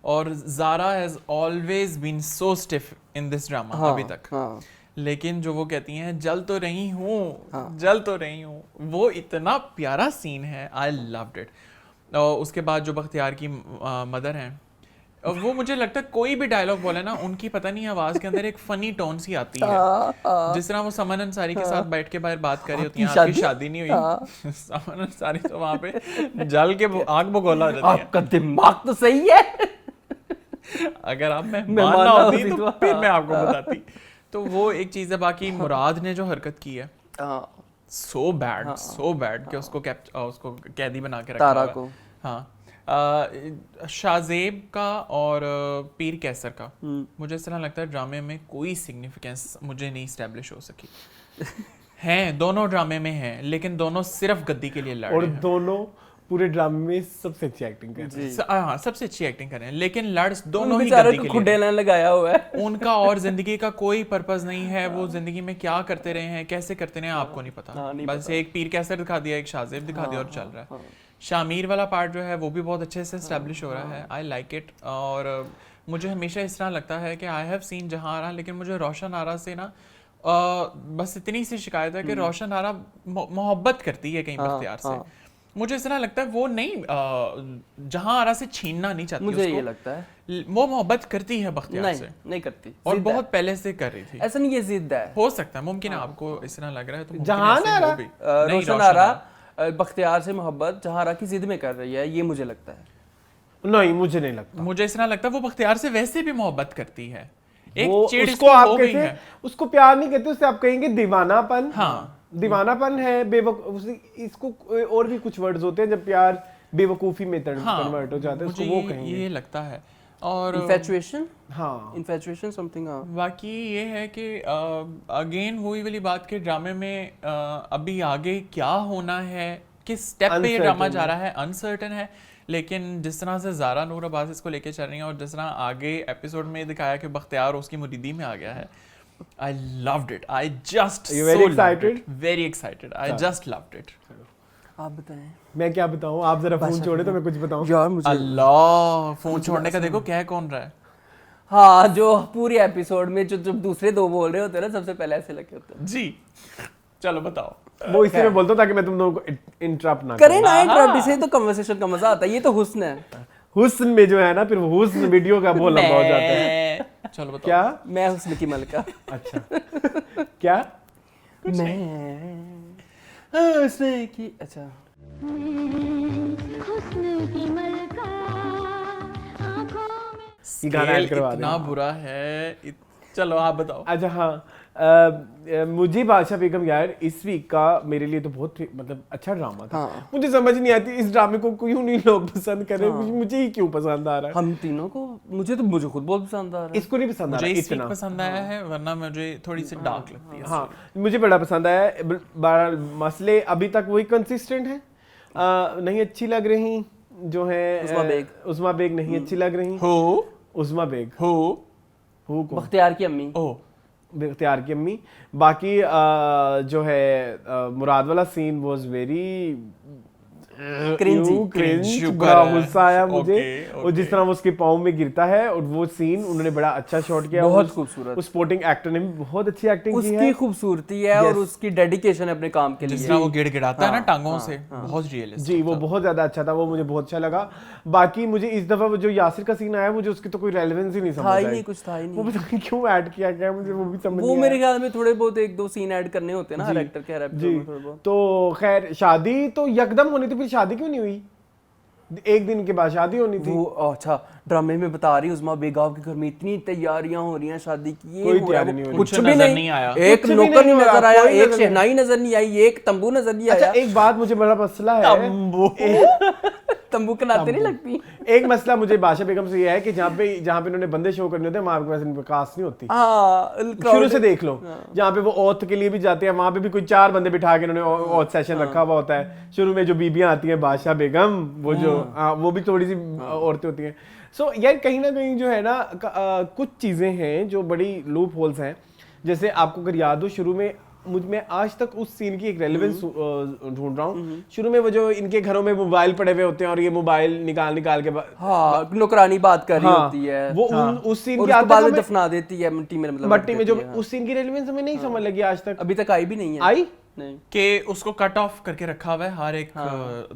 और Zara has always been so stiff in this drama अभी तक, लेकिन जो वो कहती हैं जल तो रही हूँ, जल तो रही हूँ, वो इतना प्यारा सीन है, आई लव्ड इट। और उसके बाद जो बख्तियार की मदर हैं, वो मुझे लगता है कोई भी डायलॉग बोले ना, उनकी पता नहीं आवाज के अंदर एक फनी टोन सी आती है। जिस तरह वो समन अंसारी के साथ बैठ के बाहर बात कर रही होती हैं, आपकी शादी नहीं हुई, समन अंसारी तो वहां पे जल के आग बगोला हो जाती है। आपका दिमाग तो सही है। अगर आप मेहमान ना होती तो फिर मैं आपको बताती। तो वो एक चीज है। बाकी मुराद ने जो हरकत की है, सो बैड कि उसको कैदी बना के रखा तारा को। हाँ, शाज़ेब का और पीर कैसर का मुझे इस तरह लगता है ड्रामे में कोई सिग्निफिकेंस मुझे नहीं इस्टेब्लिश हो सकी। हैं दोनों ड्रामे में हैं, लेकिन दोनों सिर्फ गद्दी के लिए लड़ रहे हैं, और दोनों पूरे ड्रामे में सबसे अच्छी एक्टिंग कर रहे हैं। हाँ, सबसे अच्छी एक्टिंग कर रहे हैं, लेकिन लड़ दोनों ही गद्दी के खुडे लिए लगाया हुआ है। उनका और जिंदगी का कोई पर्पस नहीं है, वो जिंदगी में क्या करते रहे हैं, कैसे करते रहे हैं, आपको नहीं पता। बस एक पीर कैसर दिखा दिया, एक शाज़ेब दिखा दिया और चल रहा है। शामीर वाला पार्ट जो है वो भी बहुत अच्छे से एस्टेब्लिश हो रहा है, आई लाइक इट। और मुझे हमेशा इस तरह लगता है कि आई हैव सीन जहां आरा, लेकिन मुझे रोशन आरा से ना बस इतनी सी शिकायत है कि रोशन आरा मोहब्बत करती है कहीं बख्तियार से। मुझे इस तरह लगता है वो नहीं जहां आरा से छीनना नहीं चाहती, मुझे ये लगता है वो मोहब्बत करती है बख्तियार से, नहीं करती, और बहुत पहले से कर रही थी। ऐसा नहीं, ये जिद है। हो सकता है, मुमकिन है आपको इस तरह लग रहा है, तो जहां आरा रोशन आरा बख्तियार से मोहब्बत जहारा की जिद में कर रही है, ये मुझे लगता है। नहीं, मुझे नहीं लगता। मुझे इस तरह लगता है वो बख्तियार से वैसे भी मोहब्बत करती है, एक वो चिढ़ उसको आप हो गई कहते है। उसको प्यार नहीं कहते, उससे आप कहेंगे दीवानापन। हाँ, दीवानापन है, इसको और भी कुछ वर्ड्स होते हैं जब प्यार बेवकूफी में कन्वर्ट हो जाता है, उसको वो कहेंगे। ये लगता है। और इन्फैचुएशन, हाँ, इन्फैचुएशन समथिंग। बाकी ये है कि अगेन वही वाली बात के ड्रामे में अभी आगे क्या होना है, किस स्टेप पे ये ड्रामा जा रहा है, अनसर्टन है। लेकिन जिस तरह से ज़ारा नूर अब्बास इसको लेके चल रही हैं, और जिस तरह आगे एपिसोड में दिखाया कि बख्तियार उसकी मुरीदी में आ गया है, I loved it. I just very excited? Very excited. I just loved it. आप बताएं। मैं क्या बताऊं, आप जरा फोन छोड़े तो मैं कुछ बताऊं। यार मुझे अल्लाह, फोन छोड़ने का देखो क्या कौन रहा है। हाँ, जो पूरे एपिसोड में जो दूसरे दो बोल रहे होते हैं ना, सबसे पहले ऐसे लगे होते हैं। जी, चलो बताओ। वो इसलिए मैं बोलता हूं ताकि मैं तुम दोनों को इंटरप्ट ना करें ना, इंटरप्ट, इससे तो कन्वर्सेशन का मजा आता है। ये तो हुस्न है। हुस्न में जो है ना, फिर हुस्न वीडियो का बहुत लंबा हो जाता है। चलो बताओ। क्या? मैं हुस्न की मलका। अच्छा, क्या? मैं हुस्न की, अच्छा, हुस्न की मलका आँखों में। ये गाना ऐड करवा दे। इतना बुरा है। चलो आप बताओ। अच्छा, हाँ, मुझे बादशाह बेगम यार इस वीक का मेरे लिए तो बहुत मतलब अच्छा ड्रामा था। हाँ। मुझे समझ नहीं आती इस ड्रामे को क्यों नहीं लोग पसंद कर रहे। मुझे ही क्यों पसंद आ रहा है। हम तीनों को, मुझे खुद बहुत पसंद आ रहा है। इसको नहीं पसंद आ रहा मुझे इस वीक इतना पसंद आया है, वरना मुझे थोड़ी सी डार्क लगती है। हाँ, मुझे बड़ा पसंद आया है। बहरहाल मसले अभी तक वही कंसिस्टेंट है, नहीं अच्छी लग रही जो है उस्मा बेग नहीं अच्छी लग रही। उस्मा बेग हो बख्तियार की अम्मी, बख्तियार की अम्मी। बाकी जो है मुराद वाला सीन वाज वेरी क्रिंज, बड़ा गुस्सा आया मुझे। और जिस तरह वो उसके पाँव में गिरता है, और वो सीन उन्होंने बड़ा अच्छा शॉट किया, बहुत खूबसूरत। उस स्पोर्टिंग एक्टर ने भी बहुत अच्छी एक्टिंग की है। उसकी खूबसूरती है और उसकी डेडिकेशन अपने काम के लिए। जिस तरह वो गिड़गिड़ाता है ना टांगों से, बहुत रियलिस्टिक। जी, वो बहुत ज्यादा अच्छा था, वो मुझे बहुत अच्छा लगा। बाकी मुझे इस दफा वो जो यासिर का सीन आया, मुझे उसकी तो कोई रेलेवेंस ही नहीं समझ आई। नहीं, कुछ था ही नहीं। वो पता नहीं क्यों ऐड किया गया, मुझे वो भी समझ नहीं वो आया। मेरे ख्याल में थोड़े बहुत एक दो सीन ऐड करने होते हैं ना हर एक्टर के, हर एपिसोड में थोड़े बहुत। तो खैर शादी तो यकदम होनी थी, फिर शादी क्यों नहीं हुई? एक दिन के बाद शादी होनी थी। वो अच्छा ड्रामे में बता रही उस्मा बेगम के घर में इतनी तैयारियां हो रही हैं शादी की, कोई तैयारी नहीं हो रही। कुछ भी नहीं आया, एक नौकर नहीं नजर आया, एक शहनाई नजर नहीं आई, एक तंबू नजर नहीं आया। अच्छा, एक बात मुझे बड़ा मसला है, तंबू के नाते नहीं लगती। एक मसला मुझे बादशाह बेगम से ये है कि जहाँ पे इन्होंने बंदे शो करने होते हैं वहाँ पे वैसे इनके कास्ट नहीं होती। शुरू से देख लो, जहाँ पे वो औरत के लिए भी जाते हैं वहाँ पे भी कोई 4 बंदे बिठा के इन्होंने औरत सेशन रखा हुआ होता है। शुरू में जो बीबियां आती हैं बादशाह बेगम, वो जो वो भी थोड़ी सी औरतें होती हैं। सो यार कहीं ना कहीं जो है ना कुछ चीज़ें हैं जो बड़ी लूप होल्स हैं। जैसे आपको अगर याद हो, शुरू में मैं आज तक उस सीन की एक रेलेवेंस ढूंढ रहा हूँ। शुरू में वो जो इनके घरों में मोबाइल पड़े हुए होते हैं और ये मोबाइल निकाल के हाँ, नौकरानी बात कर रही होती है वो उस सीन और की उसको बाद में दफना देती है मिट्टी में, मतलब मट्टी में। जो उस सीन की रेलेवेंस हमें नहीं समझ लगी आज तक, अभी तक आई भी नहीं है। आई नहीं कि उसको कट ऑफ करके रखा हुआ है हर एक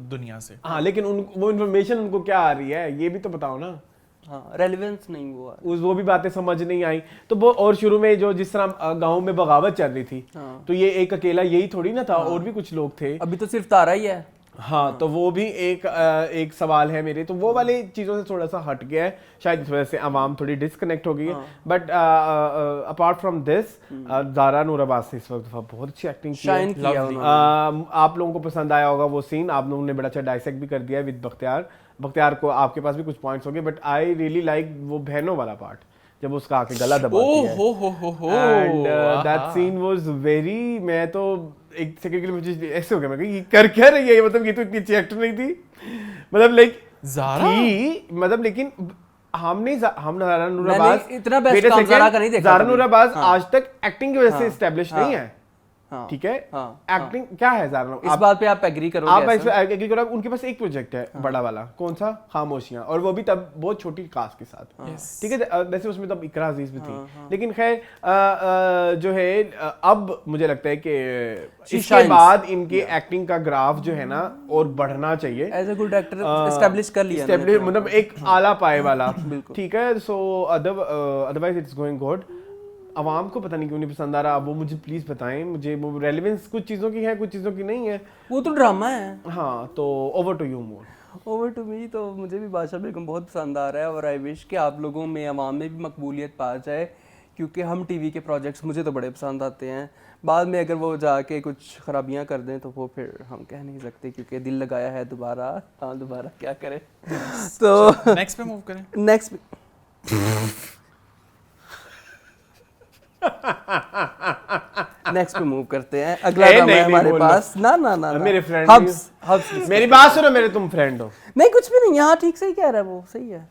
दुनिया से। हाँ, लेकिन वो इन्फॉर्मेशन उनको क्या आ रही है ये भी तो बताओ ना। हाँ, रेलेवेंस नहीं हुआ। वो भी बातें समझ नहीं आई तो वो। और शुरू में जो जिस तरह गांव में बगावत चल रही थी, तो ये एक अकेला यही थोड़ी ना था, और भी कुछ लोग थे। अभी तो सिर्फ तारा ही है। हाँ, तो वो भी एक सवाल है मेरे। तो वो वाली चीज़ों से थोड़ा सा हट गया है, शायद इस वजह से आवाम थोड़ी डिस्कनेक्ट हो गई है। But apart from this, Zara Noor Abbas ने इस वक्त बहुत अच्छी एक्टिंग की है। आप लोगों को पसंद आया होगा वो सीन, आप लोगों ने बड़ा अच्छा डाइसेक्ट भी कर दिया है विद बख्तियार को। आपके पास भी कुछ पॉइंट्स होंगे, बट आई रियली लाइक वो बहनों वाला पार्ट, जब उसका आके गला दबाती है। And that scene was very, मैं तो एक सेकंड के लिए मुझे ऐसे हो गया, मैं कहा ये कर क्या रही है, मतलब ये तो इतनी अच्छी एक्टर नहीं थी, मतलब लाइक ज़ारा थी, मतलब लेकिन हम ज़ारा नूर अब्बास इतना बेस्ट काम ज़ारा का नहीं देखा। ज़ारा नूर अब्बास आज तक एक्टिंग की वजह से एस्टेब्लिश नहीं है। हाँ, ठीक है, हाँ, एक्टिंग क्या है ज़ारा, इस बात पे आप एग्री करोगे? आप इस पे एग्री करो। उनके पास एक प्रोजेक्ट है बड़ा वाला, कौन सा, खामोशियां, और वो भी तब बहुत छोटी कास्ट के साथ। ठीक है, वैसे उसमें तब इकरा अजीज भी थी, लेकिन खैर जो है अब मुझे लगता है कि इसके बाद इनके एक्टिंग का ग्राफ जो है ना और बढ़ना चाहिए। As a good actor establish कर लिया, मतलब एक आला पाए वाला। ठीक है, so otherwise it's going good. आवाम को पता नहीं क्यों नहीं पसंद आ रहा, वो मुझे प्लीज बताएं। मुझे वो रेलेवेंस कुछ चीज़ों की है, कुछ चीज़ों की नहीं है, वो तो ड्रामा है। हाँ, तो over to you more. Over to me, तो मुझे भी बादशाह बेगम बहुत पसंद आ रहा है, और आई विश कि आप लोगों में, आवाम में भी मकबूलियत पा जाए, क्योंकि हम टीवी के प्रोजेक्ट्स मुझे तो बड़े पसंद आते हैं। बाद में अगर वो जाके कुछ खराबियां कर दें तो वो फिर हम कह नहीं सकते, क्योंकि दिल लगाया है दोबारा। हाँ, दोबारा क्या करें। तो नेक्स्ट पे मूव करें। नेक्स्ट पे मूव करते हैं। अगला ड्रामा है हमारे पास। ना मेरे फ्रेंड, हब्स। मेरी बात सुनो, मेरे तुम फ्रेंड हो। नहीं, कुछ भी नहीं, यहाँ ठीक से ही कह रहा है वो, सही है।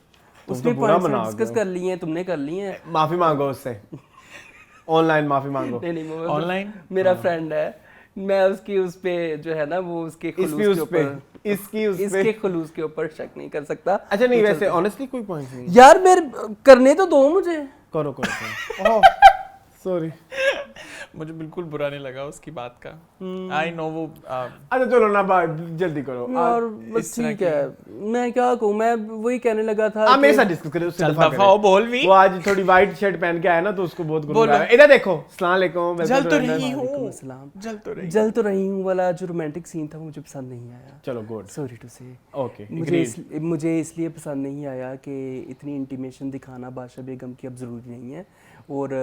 उसने बुरा पॉइंट्स डिस्कस कर लिए हैं, तुमने कर लिए हैं। माफी मांगो उससे, ऑनलाइन माफी मांगो। नहीं, वो ऑनलाइन मेरा फ्रेंड है, मैं उसकी उस पे जो है ना, वो उसके खुलूस के ऊपर, इसके खुलूस के ऊपर शक नहीं कर सकता। अच्छा, नहीं वैसे ऑनेस्टली कोई पॉइंट नहीं यार, मेरे करने तो दो मुझे। करो। ओह सॉरी, मुझे बिल्कुल बुरा नहीं लगा उसकी बात का। आई नो वो अच्छा चलो ना, जल्दी करो यार, बस ठीक है। मैं क्या कहूँ, मैं वही कहने लगा था। आप मेरे साथ डिस्कस करें, उससे चल दफा दफा हो, बोल भी। वो आज थोड़ी वाइट शर्ट पहन के आया ना, तो उसको बहुत गुस्सा आ रहा है। इधर देखो, अस्सलाम वालेकुम। जल तो रही हूँ, जल तो रही हूँ वाला जो रोमांटिक सीन था, मुझे पसंद नहीं आया। चलो गुड, सॉरी टू से। ओके, मुझे इसलिए पसंद नहीं आया कि इतनी इंटीमेशन दिखाना बादशाह बेगम की अब ज़रूरी नहीं है, और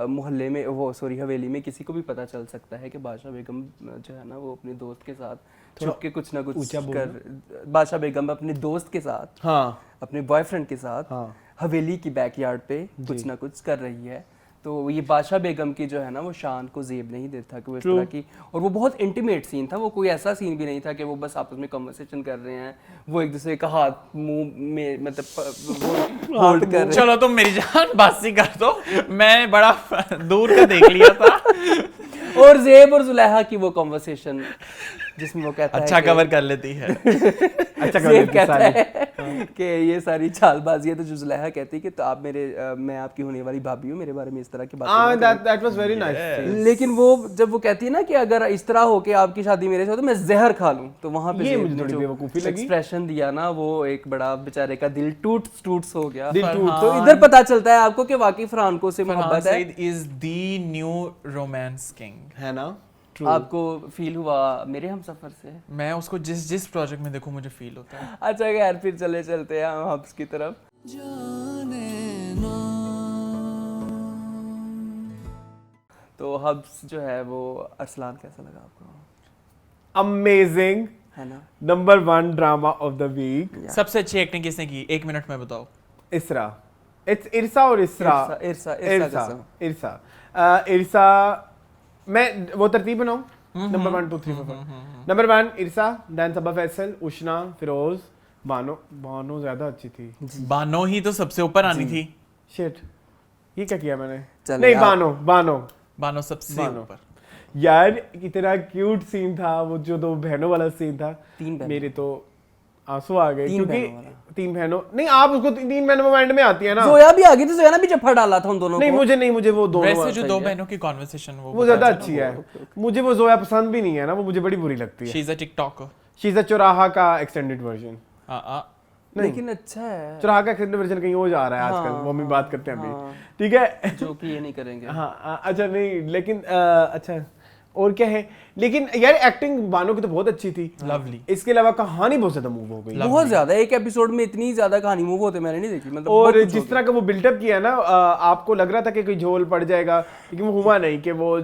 मोहल्ले में, वो सॉरी हवेली में किसी को भी पता चल सकता है कि बादशाह बेगम जो है ना, वो अपने दोस्त के साथ छुप के कुछ ना कुछ कर, बादशाह बेगम अपने दोस्त के साथ, हाँ, अपने बॉयफ्रेंड के साथ, हाँ, हवेली की बैकयार्ड पे कुछ ना कुछ कर रही है। तो ये बादशाह बेगम की जो है ना, वो शान को जेब नहीं देता कि वो इस तरह की, और वो बहुत इंटीमेट सीन था। वो कोई ऐसा सीन भी नहीं था कि वो बस आपस में कन्वर्सेशन कर रहे हैं, वो एक दूसरे का हाथ मुंह में मतलब होल्ड कर रहे हैं। चलो तुम मेरी जान बासी कर दो, मैं बड़ा दूर का देख लिया था। और ज़ेब और जुलेहा की वो कन्वर्सेशन जिसमें वो कहता अच्छा है कवर कर लेती है। अच्छा ज़ेब कहता है कि ये सारी चालबाजी है, तो जो जुलेहा कहती है कि तो आप मैं आपकी होने वाली भाभी हूँ, मेरे बारे में इस तरह की बात। That was very nice. लेकिन वो जब वो कहती है ना कि अगर इस तरह हो के आपकी शादी मेरे से हो तो मैं जहर खा लूं, तो वहां पे ये मुझे थोड़ी बेवकूफी लगी। एक्सप्रेशन दिया ना, वो एक बड़ा बेचारे का दिल टूट हो गया। तो इधर पता चलता है आपको कि वाकई फरहान से मोहब्बत है। Is the new romance king, है ना? True. आपको फील हुआ मेरे हम सफर से? मैं उसको जिस प्रोजेक्ट में देखूं मुझे फील होता है। अच्छा यार, फिर चलते हैं हम हब्स की तरफ। तो हब्स जो है वो, अरसलान कैसा लगा आपको? अमेजिंग, है ना। Number 1 drama of the week. सबसे अच्छी एक्टिंग किसने की, 1 मिनट में बताओ। इरसा। इट्स इरसा और इसरा। इरसा। मैं वो तरतीब बनाऊं, नंबर 1 2 3 4। नंबर 1 इरसा, देन सबा फैसल, उशना, फिरोज, बानो ज्यादा अच्छी थी। बानो ही तो सबसे ऊपर आनी थी। शिट, ये क्या किया मैंने? चलो नहीं, यार। बानो सबसे ऊपर। यार इतना क्यूट सीन था वो, जो 2 बहनों वाला सीन था। 3 बहनों। मेरे तो आंसू आ गए, 3 क्योंकि बहनों वाला। 3 बहनों नहीं, आप उसको 3 बहनों में एंड में आती है ना। जोया भी आ गई थी, जोया ने भी जफा डाला था उन दोनों नहीं, को। मुझे वो दोनों वैसे जो 2 बहनों की कॉन्वर्सेशन वो ज्यादा अच्छी है। मुझे वो जोया पसंद भी नहीं है ना, वो मुझे बड़ी बुरी लगती है। She is a TikToker. She is a चौराहा का एक्सटेंडेड वर्जन। लेकिन अच्छा है। चौराहा का एक्सटेंडेड वर्जन कहीं हो जा रहा है आजकल, वो हम बात करते हैं अभी, ठीक है। जो कि ये नहीं करेंगे। हाँ, अच्छा नहीं, लेकिन अच्छा और क्या है, लेकिन यार एक्टिंग बानो की तो बहुत अच्छी थी, लवली। इसके अलावा कहानी बहुत ज्यादा मूव हो गई, बहुत ज्यादा। एक एपिसोड में इतनी ज्यादा कहानी मूव होते मैंने नहीं देखी, मतलब और बहुत कुछ जिस हो तरह का वो बिल्डअप किया ना, आपको लग रहा था कि कोई झोल पड़ जाएगा, लेकिन वो हुआ नहीं कि वो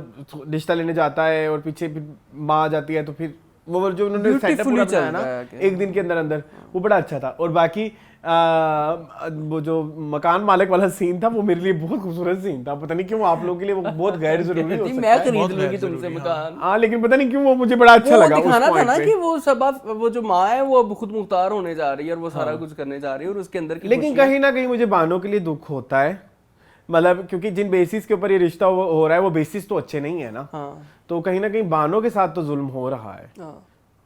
रिश्ता लेने जाता है और पीछे फिर माँ आ जाती है, तो फिर वो जो उन्होंने सेटअप पूरा Beautifully बनाया चल रहा है ना एक दिन के अंदर अंदर, वो बड़ा अच्छा था। और बाकी वो जो मकान मालिक वाला सीन था, वो मेरे लिए बहुत खूबसूरत सीन था। पता नहीं क्यों आप लोगों के लिए वो बहुत गैर जरूरी हो गया। सकता मैं है। खरीद लूंगी तुमसे मकान। हाँ, लेकिन पता नहीं क्यों वो मुझे बड़ा अच्छा वो लगा उस दिखाना था पॉइंट ना पे। कि वो सब वो जो माँ है वो अब खुद मुख्तार होने जा रही है और वो सारा कुछ करने जा रही है और उसके अंदर की लेकिन कहीं ना कहीं मुझे बानो के लिए दुख होता है, मतलब क्योंकि जिन बेसिस के ऊपर ये रिश्ता हो रहा है वो बेसिस तो अच्छे नहीं है ना। तो कहीं ना कहीं बानो के साथ तो जुल्म हो रहा है।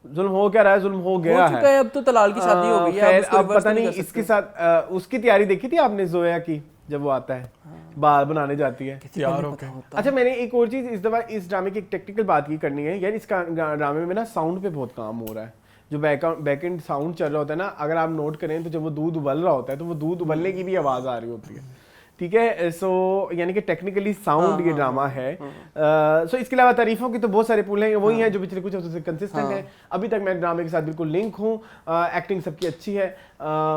जुल्म हो क्या रहा है, जुल्म हो गया चुका है। अब तो तलाल की शादी हो गई है, अब पता नहीं इसके साथ उसकी तैयारी देखी थी आपने जोया की, जब वो आता है बाल बनाने जाती है यार। ओके, अच्छा, मैंने एक और चीज इस दफा इस ड्रामे की एक टेक्निकल बात की करनी है यार। इस ड्रामे में ना साउंड पे बहुत काम हो रहा है, जो बैक एंड साउंड चल रहा होता है ना, अगर आप नोट करें तो जब वो दूध उबल रहा होता है तो वो दूध उबलने की भी आवाज आ रही होती है, ठीक है। सो यानी कि टेक्निकली साउंड ये ड्रामा है। सो इसके अलावा तारीफों की तो बहुत सारे पुल हैं, वही हैं जो पिछले कुछ हफ्तों से कंसिस्टेंट हैं। अभी तक मैं ड्रामे के साथ बिल्कुल लिंक हूँ, एक्टिंग सबकी अच्छी है।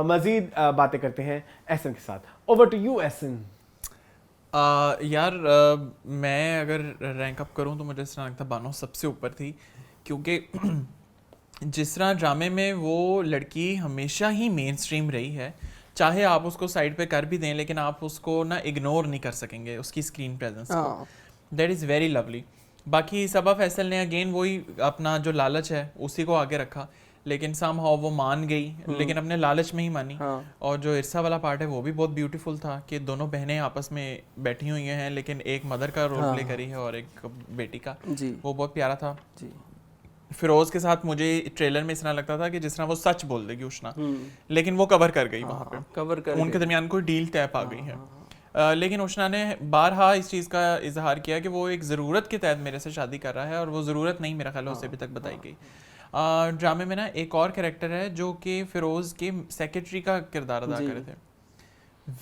मजीद बातें करते हैं एहसन के साथ। Over to you Ehsan. यार मैं अगर रैंक अप करूं तो मुझे इस तरह लगता है बानो सबसे ऊपर थी, क्योंकि जिस तरह ड्रामे में वो लड़की हमेशा ही मेन स्ट्रीम रही है, चाहे आप उसको साइड पे कर भी दें लेकिन आप उसको ना इग्नोर नहीं कर सकेंगे उसकी स्क्रीन प्रेजेंस को। That is very lovely. बाकी सबा फैसल ने अगेन वही अपना जो लालच है उसी को आगे रखा, लेकिन समहाउ वो मान गई, लेकिन अपने लालच में ही मानी। और जो इरसा वाला पार्ट है वो भी बहुत ब्यूटीफुल था कि दोनों बहनें आपस में बैठी हुई हैं, लेकिन एक मदर का रोल प्ले करी है और एक बेटी का, वो बहुत प्यारा था जी। फिरोज के साथ मुझे ट्रेलर में इस तरह लगता था कि जिस तरह वो सच बोल देगी उष्णा, लेकिन वो कवर कर गई वहाँ पे, कवर कर उनके दरमियान कोई डील तय पा गई है। लेकिन उष्णा ने बारहा इस चीज़ का इजहार किया कि वो एक ज़रूरत के तहत मेरे से शादी कर रहा है, और वो ज़रूरत नहीं मेरा ख्याल है उसे अभी तक बताई गई। ड्रामे में ना एक और कैरेक्टर है जो कि फिरोज के सेक्रेटरी का किरदार अदा करे थे।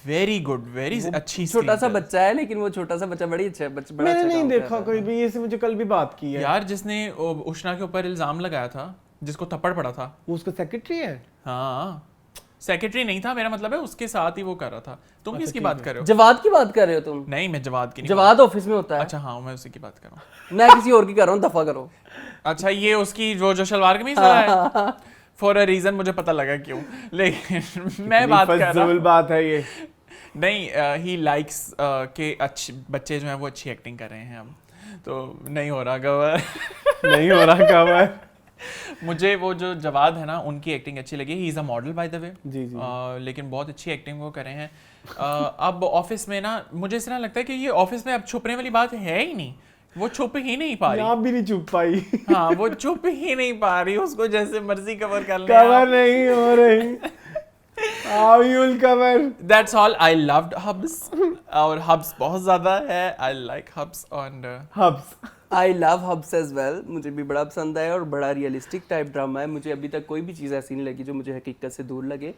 वेरी गुड, वेरी अच्छी। छोटा सा बच्चा है, लेकिन वो छोटा सा बच्चा बड़ी अच्छा बड़ा मैंने नहीं देखा कोई भी, ये से मुझे कल भी बात की है यार, जिसने उष्णा के ऊपर इल्जाम लगाया था, जिसको थप्पड़ पड़ा था, वो उसका सेक्रेटरी है। हाँ, सेक्रेटरी नहीं था, मेरा मतलब है उसके साथ ही वो कर रहा था। तुम किसकी बात कर रहे हो? जवाद की बात कर रहे हो तुम? नहीं, मैं जवाद की नहीं। जवाद ऑफिस में होता है। अच्छा हाँ, मैं उसी की बात कर रहा हूँ। मैं किसी और की कर रहा हूँ, दफा करो। अच्छा, ये उसकी जो शलवार कमीज वाला है, फॉर अ रीजन मुझे पता लगा क्यों, लेकिन मैं बात कर रहा हूँ, बात है ये नहीं, ही लाइक्स के अच्छे बच्चे जो हैं वो अच्छी एक्टिंग कर रहे हैं, अब तो नहीं हो रहा कवर नहीं हो रहा कवर। मुझे वो जो जवाद है ना, उनकी एक्टिंग अच्छी लगी। He is a model by the way जी जी। लेकिन बहुत अच्छी एक्टिंग वो कर रहे हैं। अब ऑफिस में ना मुझे इस तरह लगता है कि ये ऑफिस में अब छुपने वाली बात है ही नहीं, वो छुप ही नहीं पा रही। आप भी नहीं छुप पाई। हाँ, वो छुप ही नहीं पा रही, उसको जैसे मर्जी कवर कर ले। कवर नहीं हो रही। How you'll cover? That's all. I loved Hubs और Hubs बहुत ज़्यादा है। I like Hubs and Hubs. I love Hubs as well. मुझे भी बड़ा पसंद आया और बड़ा रियलिस्टिक टाइप ड्रामा है। मुझे अभी तक कोई भी चीज़ ऐसी नहीं लगी जो मुझे हकीकत से दूर लगे।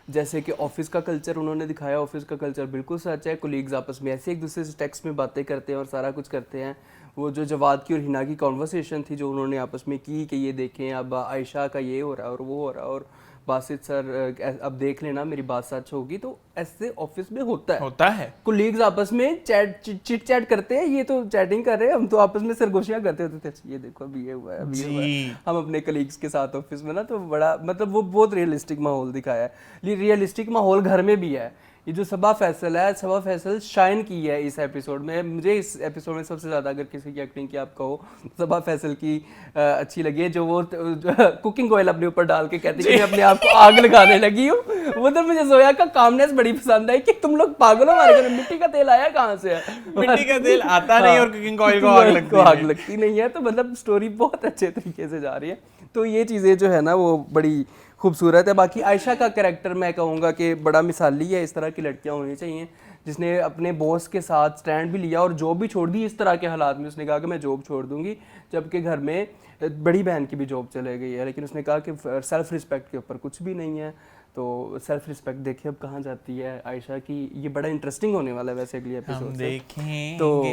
जैसे कि ऑफिस का कल्चर उन्होंने दिखाया, ऑफिस का कल्चर बिल्कुल सच है। कोलीग्स आपस में ऐसे एक दूसरे से टेक्स्ट में बातें करते हैं और सारा कुछ करते हैं। वो जो जवाद की और हिना की कॉन्वर्सेशन थी जो उन्होंने आपस में की कि ये देखें अब आयशा का ये हो रहा है और वो हो रहा है और बासित सर अब देख लेना मेरी बात सच होगी, तो ऐसे ऑफिस में होता है कोलीग्स आपस में चिट चैट करते हैं, ये तो चैटिंग कर रहे हैं, हम तो आपस में सरगोशियां करते होते थे, ये देखो अभी ये हुआ है, अभी ये हुआ है, हम अपने कलीग्स के साथ ऑफिस में ना, तो बड़ा मतलब वो बहुत रियलिस्टिक माहौल दिखाया है। ये रियलिस्टिक माहौल घर में भी है। ये जो सबा फैसल है, सबा फैसल शाइन की है इस एपिसोड में। मुझे इस एपिसोड में सबसे ज़्यादा अगर किसी की एक्टिंग की आप कहो, सबा फैसल की अच्छी लगी है, जो वो कुकिंग ऑयल अपने ऊपर डाल के कहती है कि मैं अपने आप को आग लगाने लगी हूँ। वो तो मुझे जोया का कामनेस बड़ी पसंद आई कि तुम लोग पागल हो, हमारे घर में मिट्टी का तेल आया कहाँ से है, मिट्टी का तेल आता नहीं और कुकिंग ऑयल को आग लगती नहीं है। तो मतलब स्टोरी बहुत अच्छे तरीके से जा रही है, तो ये चीज़ें जो है ना वो बड़ी खूबसूरत है। बाकी आयशा का कैरेक्टर मैं कहूँगा कि बड़ा मिसाली है, इस तरह की लड़कियाँ होनी चाहिए जिसने अपने बॉस के साथ स्टैंड भी लिया और जॉब भी छोड़ दी। इस तरह के हालात में उसने कहा कि मैं जॉब छोड़ दूंगी, जबकि घर में बड़ी बहन की भी जॉब चले गई है, लेकिन उसने कहा कि सेल्फ रिस्पेक्ट के ऊपर कुछ भी नहीं है। तो सेल्फ रिस्पेक्ट देखिए अब कहाँ जाती है आयशा की। ये बड़ा इंटरेस्टिंग होने वाला है वैसे अगली एपिसोड से। तो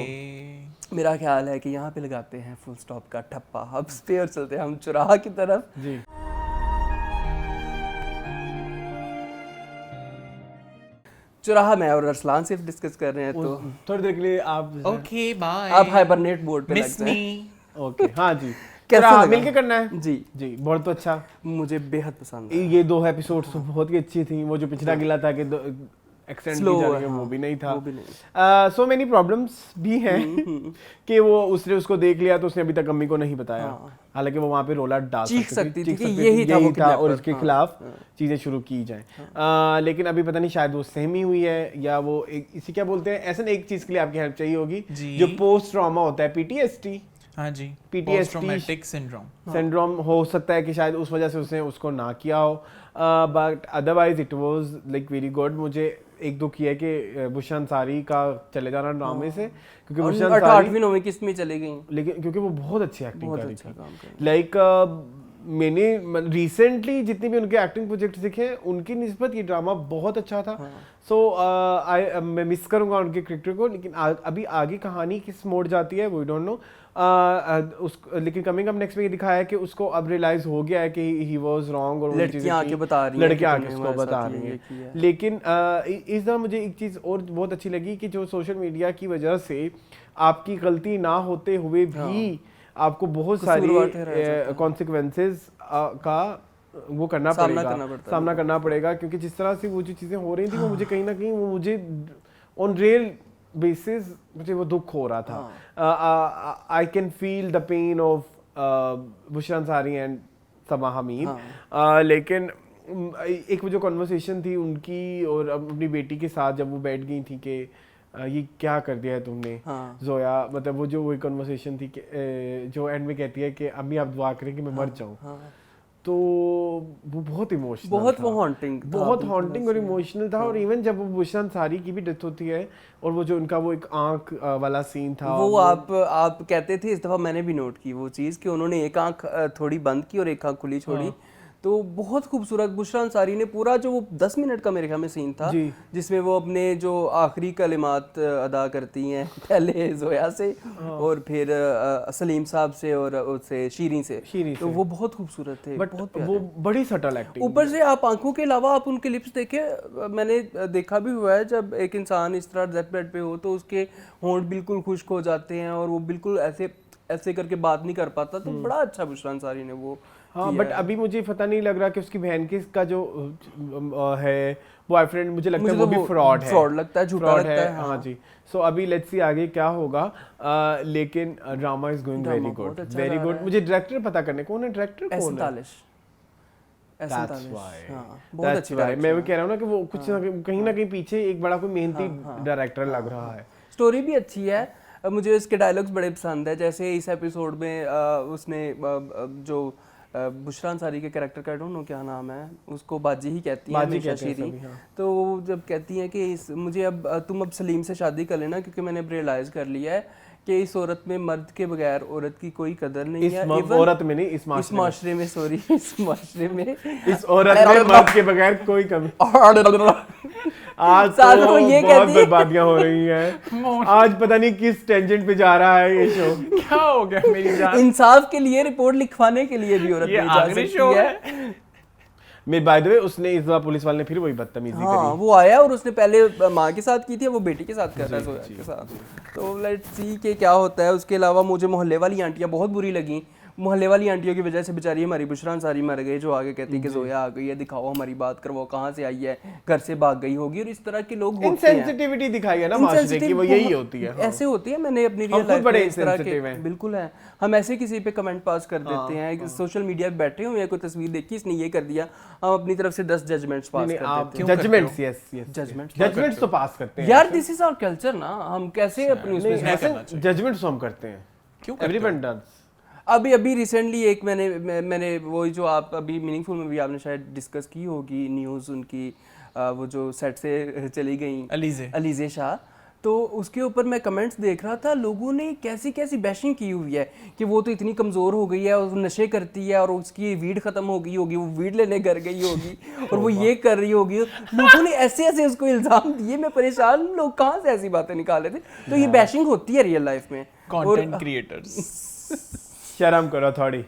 मेरा ख्याल है कि यहाँ पे लगाते हैं फुल स्टॉप का ठप्पा, अब पे और चलते हैं हम चुराहा की तरफ जी। चुराहा मैं और अरसलान सिर्फ डिस्कस कर रहे हैं, तो थोड़ी देर के लिए आप ओके बाय, आप हाइबरनेट मोड पे मिस लगते मी। हैं। ओके हाँ जी, कैसा लगा? मिलके करना है जी जी, बहुत तो अच्छा। मुझे बेहद पसंद है। ये 2 एपिसोड्स तो बहुत ही अच्छी थी। वो जो पिछला गिला था कि एक्सटेंड की जा रही है, वो भी नहीं था। सो मेनी प्रॉब्लम्स भी हैं कि वो उसने उसको देख लिया तो उसने अभी तक अम्मी को नहीं बताया, हालांकि वो वहाँ पे रोला डाल सकती थी कि यही था और इसके खिलाफ चीजें शुरू की जाए। लेकिन अभी पता नहीं शायद वो सहमी हुई है या वो इसी क्या बोलते हैं, ऐसा एक चीज के लिए आपकी हेल्प चाहिए होगी जो पोस्ट ट्रॉमा होता है, PTSD। हाँ जी, PTSD ट्रॉमेटिक सिंड्रोम हो सकता है कि शायद उस वजह से उसने उसको ना किया हो, but otherwise it was like very good. मुझे एक दुख किया है कि बुशरा अंसारी का चले जाना ड्रामे से, क्योंकि बुशरा अंसारी 8वीं 9वीं किस्त में चले गई, लेकिन क्योंकि वो बहुत अच्छी एक्टिंग कर रही थी। लाइक मैंने रिसेंटली जितने भी उनके एक्टिंग प्रोजेक्ट दिखे उनकी निस्बत ये ड्रामा बहुत अच्छा था। सो मैं मिस करूंगा उनके क्रिकेटर को, लेकिन अभी आगे कहानी किस मोड़ जाती है वो डोंट नो। लेकिन कमिंग अप नेक्स्ट में ये दिखाया है कि उसको अब रियलाइज हो गया है कि ही वाज रॉन्ग, और लड़कियां आके बता रही हैं, लड़कियां आके उसको बता रही हैं। लेकिन इस बार मुझे एक चीज़ और बहुत अच्छी लगी कि जो सोशल मीडिया की वजह से आपकी गलती ना होते हुए भी आपको बहुत सारी कॉन्सिक्वेंसेस का वो सामना करना पड़ेगा, क्योंकि जिस तरह से वो जो चीज़ें हो रही थी वो मुझे कहीं ना कहीं वो मुझे ऑन रियल बेसिस मुझे वो दुख हो रहा था। I can feel the pain of Bushra Ansari and Saba Hamid. लेकिन एक वो जो कन्वर्सेशन थी उनकी और अपनी बेटी के साथ जब वो बैठ गई थी कि ये क्या कर दिया है तुमने जोया, मतलब वो जो वही कन्वर्सेशन थी कि जो एंड में कहती है कि अम्मी आप दुआ करें कि मैं मर जाऊं, तो वो बहुत इमोशनल, बहुत हॉन्टिंग और इमोशनल था। और इवन जब वो बुशरा अंसारी की भी डेथ होती है और वो जो उनका वो एक आंख वाला सीन था, वो आप कहते थे, इस दफा मैंने भी नोट की वो चीज़ कि उन्होंने एक आंख थोड़ी बंद की और एक आंख खुली छोड़ी। तो बहुत खूबसूरत बुशरा अंसारी ने पूरा जो वो 10 मिनट का मेरे ख्याल में सीन था जिसमें वो अपने जो आखिरी कलिमात अदा करती हैं पहले जोया से और फिर सलीम साहब से और उससे शीरी से, तो वो बहुत खूबसूरत थे, बहुत वो बड़ी सटल एक्टिंग। ऊपर से आप आंखों के अलावा आप उनके लिप्स देखे, मैंने देखा भी हुआ है जब एक इंसान इस तरह डेथ बेड पे हो तो उसके होंठ बिल्कुल खुश्क हो जाते हैं और वो बिल्कुल ऐसे करके बात नहीं कर पाता, तो बड़ा अच्छा बुशरा अंसारी ने वो। हाँ, बट अभी मुझे पता नहीं लग रहा कि उसकी बहन के का जो है बॉयफ्रेंड, मुझे लगता है वो भी फ्रॉड लगता है, झूठा लगता है। हाँ जी। सो अभी लेट्स सी आगे क्या होगा। लेकिन drama is going very good, very good. मुझे डायरेक्टर पता करने कौन है, डायरेक्टर कौन है? बहुत अच्छी डायरेक्टर। मैं भी कह रहा हूँ ना कि वो कुछ कहीं ना कहीं पीछे एक बड़ा कोई मेहनती डायरेक्टर लग रहा है। स्टोरी भी अच्छी है, मुझे इसके डायलॉग्स बड़े पसंद है। जैसे इस एपिसोड में उसने जो बुशरा अंसारी के कैरेक्टर का डोंट नो क्या नाम है, उसको बाजी ही कहती है हमेशा शीरी, तो जब कहती हैं कि मुझे तुम अब सलीम से शादी कर लेना क्योंकि मैंने अब रियलाइज कर लिया है कि इस औरत में मर्द के बगैर औरत की कोई कदर नहीं है। औरत में नहीं, इस माशरे में सॉरी, इस माशरे में इस औरत में मर्द के बगैर कोई कमी। आज तो ये बहुत बर्बादियां हो रही हैं। आज पता नहीं किस टेंजेंट पे जा रहा है ये शो। क्या हो गया मेरी जान? इंसाफ के लिए रिपोर्ट लिखवाने के लिए भी औरत नहीं जा सकती है। मैं बाय द वे उसने इस बार पुलिस वाले ने फिर वही बदतमीजी हाँ वो आया और उसने पहले माँ के साथ की थी, वो बेटी के साथ कर रहा है जोया के साथ। तो लेट्स सी कि क्या होता है। उसके अलावा मुझे मोहल्ले वाली आंटियाँ बहुत बुरी लगी। मोहल्ले वाली आंटियों की वजह से बेचारी हमारी बुशरा अंसारी मर गई, जो आगे कहती है कि जोया आ गई है, दिखाओ हमारी बात करवाओ, कहाँ से आई है, घर से भाग गई होगी। और इस तरह के लोग होते हैं। इनसेंसिटिविटी दिखाई है ना माशरे की, वो यही होती है। ऐसे होती है, मैंने अपनी रियल लाइफ में इस तरह के बिल्कुल है। हम ऐसे किसी पे कमेंट पास कर देते हैं, सोशल मीडिया पे बैठे हुए हैं, कोई तस्वीर देखी इसने ये कर दिया, हम अपनी तरफ से 10 जजमेंट्स पास कर देते हैं। जजमेंट्स, यस यस, जजमेंट्स तो पास करते हैं यार। दिस इज आवर कल्चर ना, हम कैसे अपनी उसमें जजमेंट्स हम करते हैं, क्यों एवरीवन डज। अभी रिसेंटली एक मैंने वो जो आप अभी मीनिंगफुल में भी आपने शायद डिस्कस की होगी न्यूज़ उनकी, वो जो सेट से चली गई अलीज़े शाह, तो उसके ऊपर मैं कमेंट्स देख रहा था, लोगों ने कैसी कैसी बैशिंग की हुई है कि वो तो इतनी कमज़ोर हो गई है और वो नशे करती है और उसकी वीड ख़त्म हो गई होगी, वो वीड लेने घर गई होगी और वो ये कर रही होगी। लोगों ने ऐसे ऐसे उसको इल्ज़ाम दिए, मैं परेशान, लोग कहाँ से ऐसी बातें निकाले थे। तो ये बैशिंग होती है रियल लाइफ में। कंटेंट क्रिएटर्स शर्म करो थोड़ी।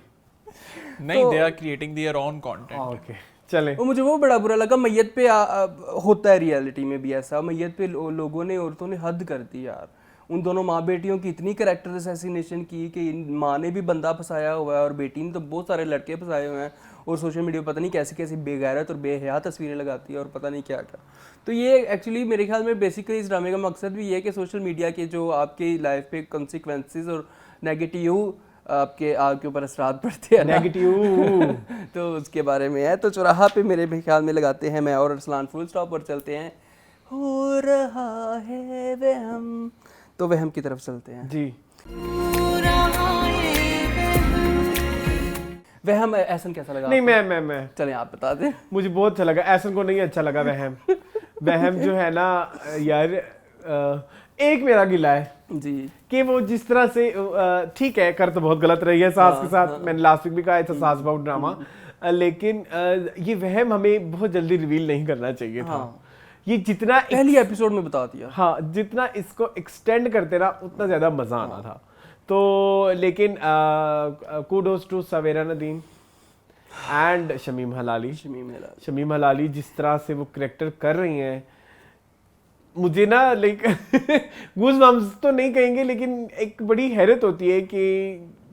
नहीं, they are creating their own content. Okay चले। और मुझे वो बड़ा बुरा लगा, मैयत पे होता है रियलिटी में भी ऐसा, मैयत पे लोगों ने, औरतों ने हद कर दी यार। उन दोनों माँ बेटियों की इतनी कैरेक्टर असैसिनेशन की कि माँ ने भी बंदा फंसाया हुआ है और बेटी ने तो बहुत सारे लड़के फंसाए हुए हैं, और सोशल मीडिया पर पता नहीं कैसी कैसी बेगैरत और बेहया तस्वीरें लगाती है और पता नहीं क्या क्या। तो ये एक्चुअली मेरे ख्याल में बेसिकली इस ड्रामे का मकसद भी ये है कि सोशल मीडिया के जो आपकी लाइफ पे कॉन्सिक्वेंसेस और नेगेटिव आपके ऊपर असरात पड़ते हैं नेगेटिव तो उसके बारे में है। तो चौराहा पे मेरे भी ख्याल में लगाते हैं मैं और अरसलान फुल स्टॉप और चलते हैं हो रहा है वहम, तो वहम की तरफ चलते हैं जी। वहम एहसन कैसा लगा? नहीं मैं चलें आप बता दें। मुझे बहुत अच्छा लगा, एहसन को नहीं अच्छा लगा वहम। वहम जो है ना यार, एक मेरा गिला है जी कि वो जिस तरह से ठीक है कर तो बहुत गलत रही है सास के साथ, मैंने लास्ट वीक भी कहा था सास बहु ड्रामा, लेकिन ये वहम हमें बहुत जल्दी रिवील नहीं करना चाहिए था। ये जितना पहली एपिसोड में बता दिया, हाँ जितना इसको एक्सटेंड करते रहा उतना ज्यादा मजा आना था। तो लेकिन kudos to Savera Nadeem and Shamim Hilaly जिस तरह से वो करेक्टर कर रही हैं, मुझे ना लाइक गूज बम्स तो नहीं कहेंगे, लेकिन एक बड़ी हैरत होती है कि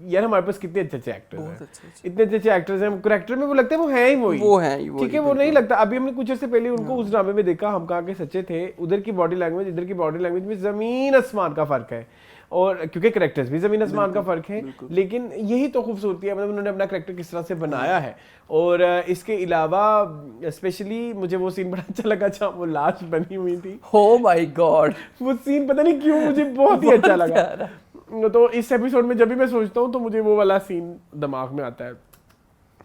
यार हमारे पास कितने अच्छे एक्टर्स हैं, इतने अच्छे एक्टर्स हैं, करेक्टर में वो लगता है वो है ही वही, ठीक है, वो नहीं लगता। अभी हमने कुछ अर्से पहले उनको उस ड्रामे में देखा, हम कहा के सच्चे थे, उधर की बॉडी लैंग्वेज इधर की बॉडी लैंग्वेज में जमीन आसमान का फर्क है, और क्योंकि करेक्टर्स भी जमीन आसमान का फर्क है, लेकिन यही तो खूबसूरती है, मतलब उन्होंने अपना करेक्टर किस तरह से बनाया है। और इसके अलावा स्पेशली मुझे वो सीन बड़ा अच्छा लगा जहाँ वो लाश बनी हुई थी। ओह माय गॉड, वो सीन पता नहीं क्यों मुझे बहुत ही अच्छा लगा। तो इस एपिसोड में जब भी मैं सोचता हूँ तो मुझे वो वाला सीन दिमाग में आता है।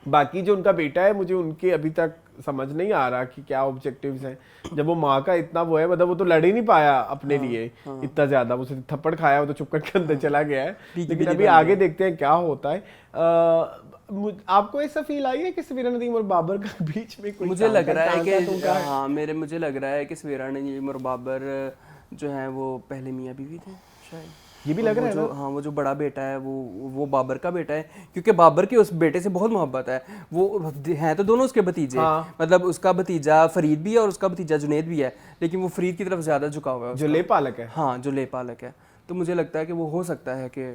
बाकी जो उनका बेटा है, मुझे उनके अभी तक समझ नहीं आ रहा कि क्या ऑब्जेक्टिव्स हैं। जब वो माँ का इतना वो है, मतलब वो तो लड़ ही नहीं पाया अपने लिए इतना ज्यादा, वो थप्पड़ खाया, वो तो चुप करके अंदर चला गया है। लेकिन अभी आगे देखते हैं क्या होता है। आपको ऐसा फील आई है कि सवेरा नदीम और बाबर का बीच में कोई मुझे लग रहा है कि हाँ मुझे लग रहा है कि सवेरा नदीम और बाबर जो है वो पहले मियाँ बीवी थे शायद, ये भी लग रहा है ना? हाँ वो जो बड़ा बेटा है वो बाबर का बेटा है, क्योंकि बाबर के उस बेटे से बहुत मोहब्बत है। वो हैं तो दोनों उसके भतीजे, मतलब उसका भतीजा फरीद भी है और उसका भतीजा जुनैद भी है, लेकिन वो फरीद की तरफ ज्यादा झुका हुआ है, जो लेपालक है। हाँ जो लेपालक है। तो मुझे लगता है कि वो हो सकता है कि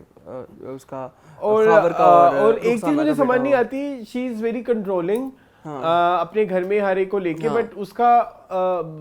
उसका और एक चीज मुझे समझ नहीं आती, शी इज वेरी कंट्रोलिंग अपने घर में हर एक को लेके, बट उसका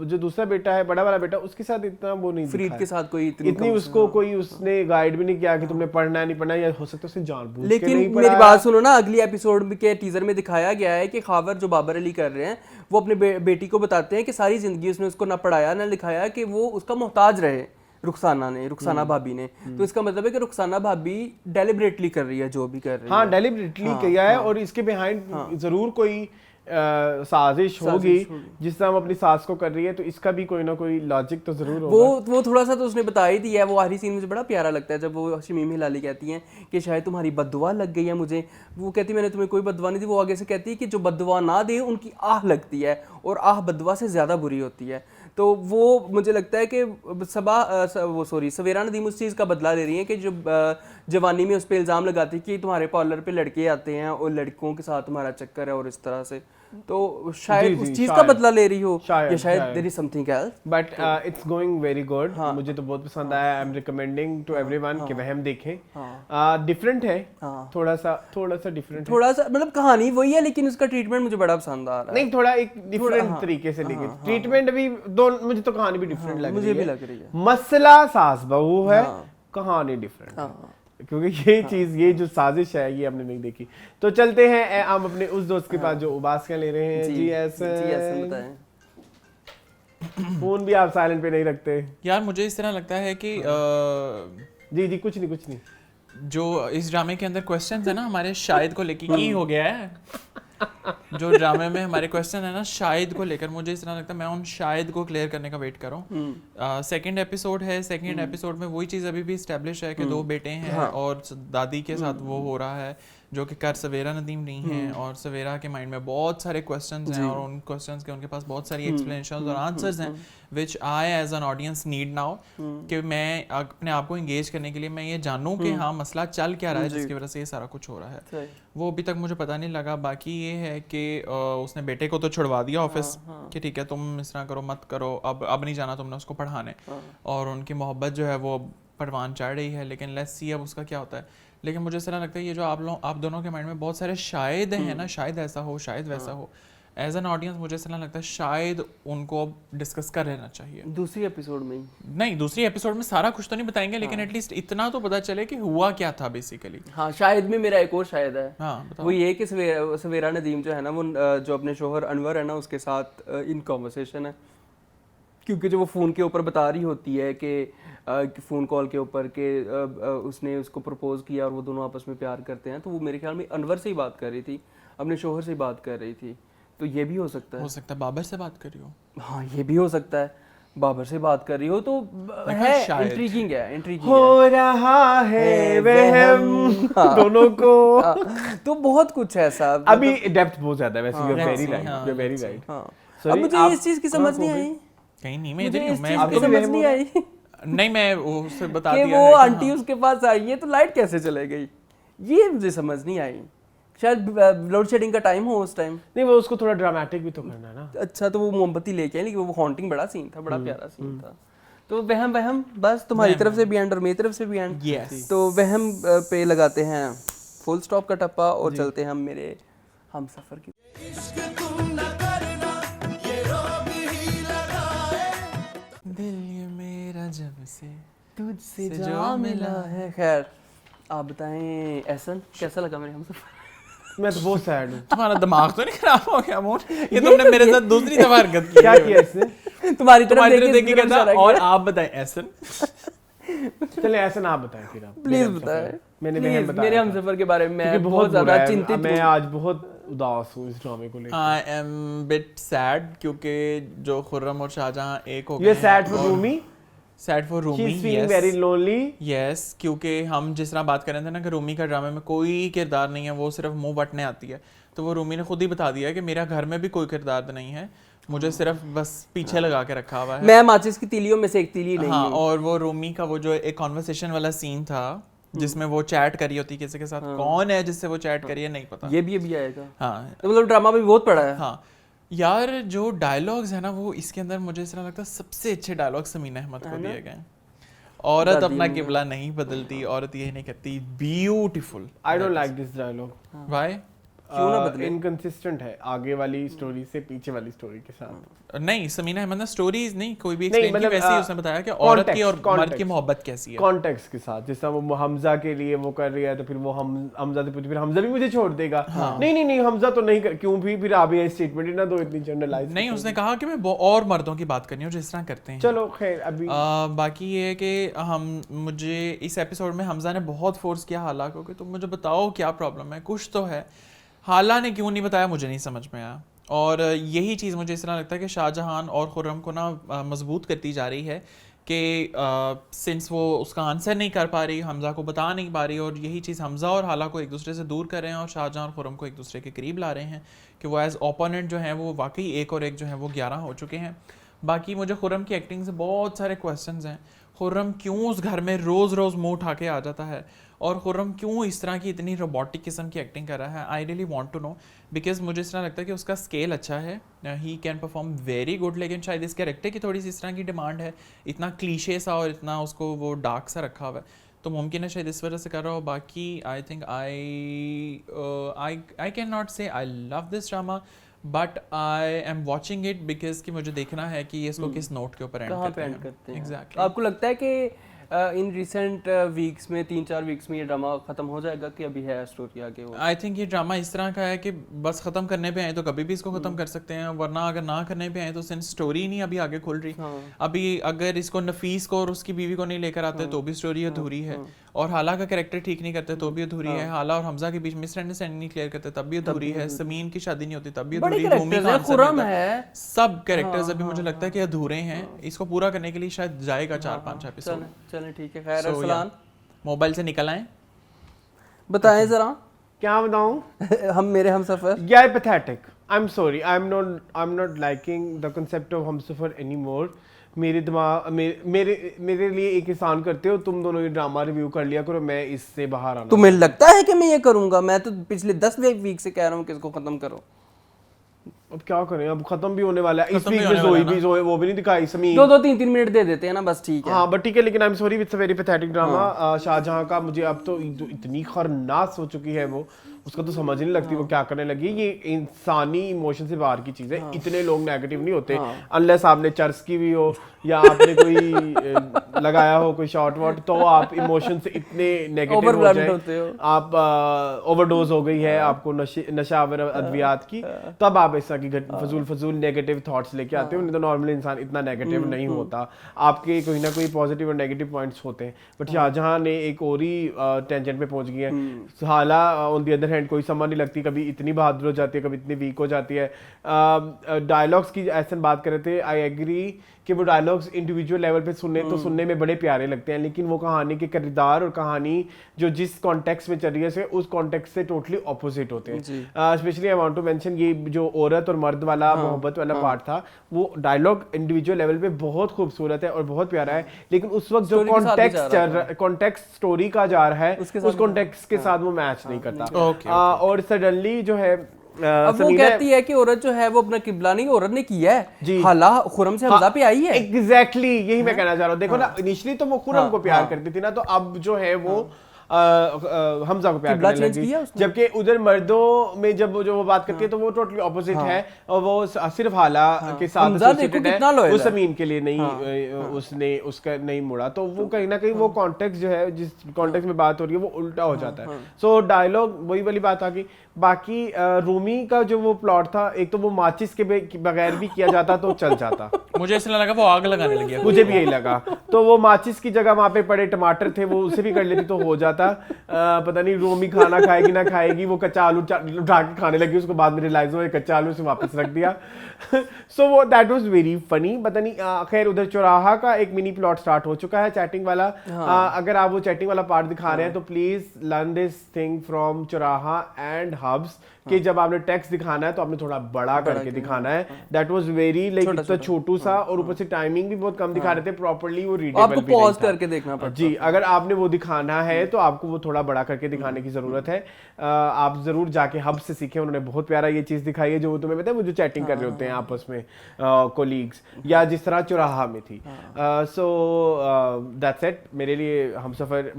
जो दूसरा बेटा है, बड़ा वाला बेटा, उसके साथ इतना वो नहीं, फरीद के साथ कोई इतनी उसको कोई उसने गाइड भी नहीं किया कि तुमने पढ़ना है नहीं पढ़ना, या हो सकता है उसने जानबूझ के लेकिन नहीं मेरी बात सुनो ना, अगली एपिसोड के टीजर में दिखाया गया है कि खावर जो बाबर अली कर रहे हैं वो अपने बेटी को बताते हैं कि सारी जिंदगी उसने उसको ना पढ़ाया ना लिखाया, कि वो उसका मोहताज रहे रुखसाना भाभी ने। तो इसका मतलब है कि रुखसाना भाभी डेलिबरेटली कर रही है जो भी कर रही है। हाँ डेलिबरेटली किया है, और इसके बिहाइंड जरूर कोई साजिश होगी, जिस तरह हम अपनी सास को कर रही है, तो इसका भी कोई ना कोई लॉजिक तो जरूर होगा। वो थोड़ा सा तो उसने बता ही दिया है। वो आखिरी सीन मुझे बड़ा प्यारा लगता है जब वो शमीम हिलाली कहती हैं कि शायद तुम्हारी बद्दुआ लग गई है मुझे। वो कहती मैंने तुम्हें कोई बद्दुआ नहीं दी। वो आगे से कहती है कि जो बद्दुआ ना दे उनकी आह लगती है, और आह बद्दुआ से ज़्यादा बुरी होती है। तो वो मुझे लगता है कि सवेरा नदीम उस चीज़ का बदला ले रही है कि जो जवानी में उस पर इल्ज़ाम लगाती कि तुम्हारे पार्लर पे लड़के आते हैं और लड़कों के साथ तुम्हारा चक्कर है और इस तरह से। तो शायद जी, उस जी, चीज का शायद। बदला ले रही हो शायद, या शायद शायद। There is something else. But it's going very good, मुझे तो बहुत पसंद आया। I am recommending to everyone कि वहम देखें। डिफरेंट है, थोड़ा सा डिफरेंट है। थोड़ा सा मतलब कहानी वही है लेकिन उसका ट्रीटमेंट मुझे बड़ा पसंद आ रहा है। नहीं, थोड़ा एक डिफरेंट तरीके से लेके ट्रीटमेंट भी दो, मुझे तो कहानी भी डिफरेंट लग रही है। मुझे भी लग रही है। मसला सास बहू है, कहानी डिफरेंट है, क्योंकि ये चीज, ये जो साजिश है ये हमने नहीं देखी। तो चलते हैं हम अपने उस दोस्त के पास जो उबासियां ले रहे हैं। जी ऐसे बताएं। फोन भी आप साइलेंट पे नहीं रखते। यार मुझे इस तरह लगता है कि जी कुछ नहीं। जो इस ड्रामे के अंदर क्वेश्चंस है ना हमारे शाहिद को लेके की हो गया है। जो ड्रामे में हमारे क्वेश्चन है ना शाहिद को लेकर, मुझे इस तरह लगता है मैं उन शाहिद को क्लियर करने का वेट कर रहा हूँ। सेकंड एपिसोड है, सेकंड एपिसोड में वही चीज़ अभी भी स्टैब्लिश है कि दो बेटे हैं और दादी के साथ वो हो रहा है जो कि कर सवेरा नदीम नहीं है, और सवेरा के माइंड में बहुत सारे क्वेश्चंस हैं और उन क्वेश्चंस के उनके पास बहुत सारी एक्सप्लेनेशंस और आंसर्स हैं which I as an audience need now, कि मैं अपने आप को एंगेज करने के लिए मैं ये जानूं कि हाँ मसला चल क्या रहा है जिसकी वजह से ये सारा कुछ हो रहा है। वो अभी तक मुझे पता नहीं लगा। बाकी ये है कि उसने बेटे को तो छुड़वा दिया ऑफिस कि ठीक है तुम इस तरह करो मत करो, अब नहीं जाना तुमने उसको पढ़ाने, और उनकी मोहब्बत जो है वो परवान चढ़ रही है। लेकिन लेट्स सी अब उसका क्या होता है। लेकिन मुझे ऐसा लगता है ये जो आप दोनों के माइंड में बहुत सारे शायद हैं ना, शायद ऐसा हो शायद वैसा हो, एज एन ऑडियंस मुझे ऐसा लगता है शायद उनको अब डिस्कस कर लेना चाहिए दूसरी एपिसोड में ही। नहीं, दूसरी एपिसोड में सारा कुछ तो नहीं बताएंगे लेकिन एटलीस्ट इतना तो पता चले कि हुआ क्या था बेसिकली। हाँ, शायद में मेरा एक और शायद है। हाँ, बताओ। वो ये कि सवेरा नदीम जो है ना, वो जो अपने शोहर अनवर है ना उसके साथ इन कॉन्वर्सेशन है, क्योंकि जो वो फ़ोन के ऊपर बता रही होती है कि फ़ोन कॉल के ऊपर के उसने उसको प्रपोज किया और वो दोनों आपस में प्यार करते हैं, तो वो मेरे ख्याल में अनवर से ही बात कर रही थी, अपने शोहर से ही बात कर रही थी। तो ये भी हो सकता है बाबर से बात कर रही हो। हाँ, ये भी हो सकता है बाबर से बात कर रही हो, तो है इंट्रीगिंग हो रहा है वहम दोनों को। तो बहुत कुछ है ऐसा। अभी डेप्थ बहुत ज्यादा है वैसे। You are very right. अब मुझे इस चीज की समझ नहीं आई, कहीं नहीं, मैं इधर ही हूं, मैं आपको समझ नहीं आई नहीं, मैं उससे बता कि दिया वो है आंटी उसके पास आई है तो लाइट कैसे चले गई, ये मुझे समझ नहीं आई। शायद लोड शेडिंग का टाइम हो उस टाइम। नहीं, वो उसको थोड़ा ड्रामेटिक भी तो करना है ना। अच्छा, तो वो मोमबत्ती लेके आई, लेकिन वो हॉन्टिंग बड़ा सीन था, बड़ा प्यारा सीन था। तो वहम बस तुम्हारी तरफ से भी एंड और मेरी तरफ से भी एंड। Yes. तो वहम पे लगाते हैं फुल स्टॉप का टप्पा और चलते हैं हम मेरे हम सफर की। दिल ये मेरा जब से तुझसे जा मिला है। खैर आप बताएं एहसन, कैसा लगा मेरे हम सफर? मैं तो बहुत सैड हूँ। तुम्हारा दिमाग तो नहीं खराब हो गया मोन? ये तुमने मेरे साथ दूसरी दफा हरकत की। क्या किया इसने? तुम्हारी तरफ देख के कहता और आप बताएं एहसन। चले एहसन आप बताएं फिर आप। प्लीज बताएं। मैंने मेरे हम सफर के बारे में मैं बहुत ज्यादा चिंतित मैं आज बहुत उदास हूँ इस ड्रामे को लेकर। आई एम बिट सैड क्योंकि जो खुर्रम और शाहजहां एक हो गए। ये sad for Rumi. Sad for Rumi. She is feeling very lonely. Yes, क्योंकि हम जिस तरह बात कर रहे थे ना कि रूमी का ड्रामे में कोई किरदार नहीं है, वो सिर्फ मुंह बटने आती है, तो वो रूमी ने खुद ही बता दिया कि मेरा घर में भी कोई किरदार नहीं है, मुझे सिर्फ बस पीछे लगा के रखा हुआ है। मैं माचिस की तीलियों में से एक तीली नहीं हाँ, हूँ। और वो रूमी का वो जो एक कॉन्वर्सेशन वाला सीन था जिसमें वो चैट करी होती किसी के साथ, कौन है जिससे वो चैट करी है नहीं पता। ये भी आएगा। हाँ, तो मतलब ड्रामा भी बहुत पड़ा है। हाँ यार, जो डायलॉग्स है ना वो इसके अंदर मुझे इस तरह लगता है सबसे अच्छे डायलॉग समीना अहमद को दिए गए। औरत अपना किबला नहीं बदलती, औरत ये नहीं कहती, beautiful. I don't like this dialogue. Why? क्यों ना बदले? इनकंसिस्टेंट है आगे वाली स्टोरी से पीछे वाली स्टोरी के साथ। नहीं, समीना अहमद ने स्टोरीज नहीं कोई भी एक्सप्लेन की, मतलब, वैसे ही उसने बताया कि औरत की और context, मर्द की मोहब्बत कैसी है, कॉन्टेक्स्ट के साथ। जैसा वो हमजा के लिए वो कर रही है तो फिर वो हमजा से पूछे, फिर हमजा भी मुझे छोड़ देगा। नहीं हमजा तो नहीं कर, क्यों भी फिर आप ये स्टेटमेंट ना दो इतनी जनरलाइज। नहीं, उसने कहा कि मैं और मर्दों की बात करनी हूँ जिस तरह करते हैं। चलो खैर अभी बाकी ये है कि मुझे इस एपिसोड में हमजा ने बहुत फोर्स किया हाला को कि तुम मुझे बताओ क्या प्रॉब्लम है, कुछ तो है। हाला ने क्यों नहीं बताया मुझे नहीं समझ में आया, और यही चीज़ मुझे इस तरह लगता है कि शाहजहां और खुर्रम को ना मजबूत करती जा रही है कि सिंस वो उसका आंसर नहीं कर पा रही, हमजा को बता नहीं पा रही, और यही चीज़ हमजा और हाला को एक दूसरे से दूर कर रहे हैं और शाहजहां और खुर्रम को एक दूसरे के करीब ला रहे हैं कि वो एज ओपोनेंट जो हैं वो वाकई एक और एक जो है वो 11 हो चुके हैं। बाकी मुझे खुर्रम की एक्टिंग से बहुत सारे क्वेश्चंस हैं। खुर्रम क्यों उस घर में रोज़ रोज़ मुँह उठा के आ जाता है, और खुर्रम क्यों इस तरह की इतनी रोबोटिक किस्म की एक्टिंग कर रहा है, I really want to know, because मुझे इस तरह लगता है कि उसका स्केल अच्छा है, he can perform very good, लेकिन शायद इस कैरेक्टर की थोड़ी सी इस तरह की डिमांड है, इतना क्लीशे सा और इतना उसको वो डार्क सा रखा हुआ है, तो मुमकिन है शायद इस वजह से कर रहा हो। बाकी I think I can not say I love this drama, but I am watching it because कि मुझे देखना है कि ये इसको किस नोट के ऊपर एंड करते हैं। एग्जैक्टली। आपको लगता है कि इन रिसेंट वीक्स में 3-4 वीक्स में ये ड्रामा खत्म हो जाएगा कि अभी है स्टोरी आगे? वो आई थिंक ये ड्रामा इस तरह का है कि बस ख़त्म करने पे आए तो कभी भी इसको ख़त्म कर सकते हैं, वरना अगर ना करने पे आए तो सिंस स्टोरी नहीं अभी आगे खुल रही। अभी अगर इसको नफीस को और उसकी बीवी को नहीं लेकर आते तो भी स्टोरी अधूरी है, और हाला का कैरेक्टर ठीक नहीं करते तो भी अधूरी है, हाला और हमजा के बीच मिसअंडरस्टैंडिंग नहीं क्लियर करते तब भी अधूरी है, समीन की शादी नहीं होती तब भी अधूरी है, खुर्रम है, सब कैरेक्टर्स अभी मुझे लगता है कि अधूरे हैं। इसको पूरा करने के लिए शायद जाएगा 4-5 एपिसोड। चलें ठीक है, खैर अरसलान मोबाइल से निकल आए, बताएं जरा। क्या बताऊं? हम मेरे Humsafar Yeah, pathetic. I'm sorry. I'm not liking the concept of Humsafar anymore. मेरे दिमाग मेरे लिए एक एहसान करते हो, तुम दोनों ये ड्रामा रिव्यू कर लिया करो, मैं इससे बाहर आना। तुम्हें लगता है कि मैं ये करूंगा? मैं तो पिछले 10 वीक से कह रहा हूँ कि इसको खत्म करो। अब क्या करें, अब खत्म भी होने वाला है, इस वीक में जोई वो भी नहीं दिखाई, समीन 2-3 मिनट दे देते हैं ना, बस ठीक है। हाँ बट ठीक है, लेकिन I am sorry, it's a very pathetic drama. Shahjahan का मुझे अब तो इतनी खरनास हो चुकी है वो, उसका तो समझ नहीं लगती वो क्या करने लगी। ये इंसानी इमोशन से बाहर की चीज है। इतने लोग नेगेटिव नहीं होते अनलेस आपने चर्च की भी हो या आपने कोई लगाया हो कोई शॉट वॉट, तो आप इमोशन से इतने नेगेटिव हो जाए, आप ओवरडोज हो गई है आपको नशावर अद्वियात की, तब आप ऐसा की फजूल नेगेटिव थॉट्स लेके आते हो। नहीं तो नॉर्मल इंसान इतना नेगेटिव नहीं होता, आपके कोई ना कोई पॉजिटिव और नेगेटिव पॉइंट्स होते हैं। बट शाहजहां ने एक और ही टेंशन पे पहुंच गई है। हाला ऑन द अदर हैंड कोई समझ नहीं लगती, कभी इतनी बहादुर हो जाती है, कभी इतनी वीक हो जाती है। डायलॉग्स की ऐसे बात कर रहे थे, आई एग्री कि वो डायलॉग्स इंडिविजुअल लेवल पे सुनने में बड़े प्यारे लगते हैं, लेकिन वो कहानी के किरदार और कहानी जो जिस कॉन्टेक्स्ट में चल रही है उस कॉन्टेक्स्ट से टोटली ऑपोजिट होते हैं। Specially I want to mention ये जो औरत और मर्द वाला मोहब्बत वाला पार्ट था, वो डायलॉग इंडिविजुअल लेवल पे बहुत खूबसूरत है और बहुत प्यारा है, लेकिन उस वक्त जो कॉन्टेक्स्ट स्टोरी का जा रहा है उस कॉन्टेक्स्ट के साथ वो मैच नहीं करता। और सडनली जो है अब वो कहती है कि औरत जो है वो अपना किबला नहीं, औरत ने किया है, हाला खुर्रम से हमजा पे आई है। एग्जैक्टली यही मैं कहना चाह रहा हूँ। देखो ना, इनिशियली तो वो खुर्रम को प्यार करती थी ना, तो अब जो है वो हमजा को प्यार करने लगी, जबकि उधर मर्दों में जब जो वो बात करती है तो वो टोटली ऑपोजिट है, और वो सिर्फ हाला के साथ एसोसिएटेड है, उस जमीन के लिए नहीं उसने उसका नहीं मुड़ा, तो वो कहीं ना कहीं वो कॉन्टेक्स्ट जो है जिस कॉन्टेक्स्ट में बात हो रही है वो उल्टा हो जाता है। सो डायलॉग वही वाली बात आ गई। बाकी रूमी का जो वो प्लॉट था, एक तो वो माचिस के बगैर भी किया जाता तो चल जाता, मुझे ऐसा लगा वो आग लगाने लगी, मुझे भी यही लगा। तो वो माचिस की जगह वहां पे पड़े टमाटर थे, वो उसे भी कर लेती तो हो जाता। पता नहीं रूमी खाना खाएगी ना खाएगी, वो कच्चा आलू उठा के खाने लगी, उसको बाद में रियलाइज हुआ कच्चा आलू से वापस रख दिया। सो वो दैट वाज वेरी फनी। पता नहीं खैर उधर चौराहा का एक मिनी प्लॉट स्टार्ट हो चुका है, चैटिंग वाला। अगर आप वो चैटिंग वाला पार्ट दिखा रहे हैं तो please learn this thing from चौराहा एंड हब्स, कि जब आपने टेक्स्ट दिखाना है तो आपने थोड़ा बड़ा करके दिखाना है। दैट वाज वेरी लाइक इतना छोटू सा, और ऊपर से टाइमिंग भी बहुत कम दिखा रहे थे, प्रॉपर्ली वो रीडेबल आपको पॉज करके देखना पड़ता जी। अगर आपने वो दिखाना है तो आपको वो थोड़ा बड़ा करके दिखाने की जरूरत है। आप जरूर जाके हब से सीखें, उन्होंने बहुत प्यारा ये चीज दिखाई है, जो तुम्हें पता है वो जो चैटिंग कर रहे होते हैं आपस में कोलीग्स, या जिस तरह चौराहा में थी। सो दैट्स इट मेरे लिए हमसफर।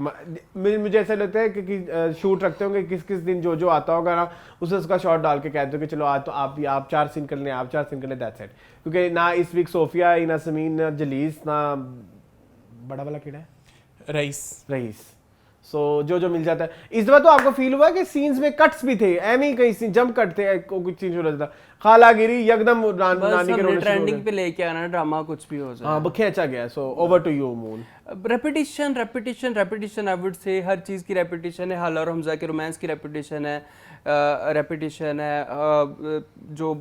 मुझे ऐसा लगता है कि शूट रखते होंगे किस दिन जो आता होगा ना, उसे उसका शॉट डाल के कहते हो कि चलो आज तो आप 4 सीन कर लें, आप 4 सीन कर लें, दैट्स इट। क्योंकि ना इस वीक सोफिया, ना समीन, ना जलीस, ना बड़ा वाला कीड़ा है रईस। सो जो मिल जाता है। इस बार तो आपको फील हुआ कि सीन्स में कट्स भी थे, एमी कहीं सीन जंप करते हैं, कुछ चीज हो रहा था, खाला गिरी एकदम नानी के रोने ट्रेंडिंग पे लेके आना ड्रामा, कुछ भी हो जाए। हाँ, खींचा गया। So over to you Moon. Repetition I would say, हर चीज़ की रेपिटेशन है। हाला और हमजा के रोमांस की रेपिटेशन है, जो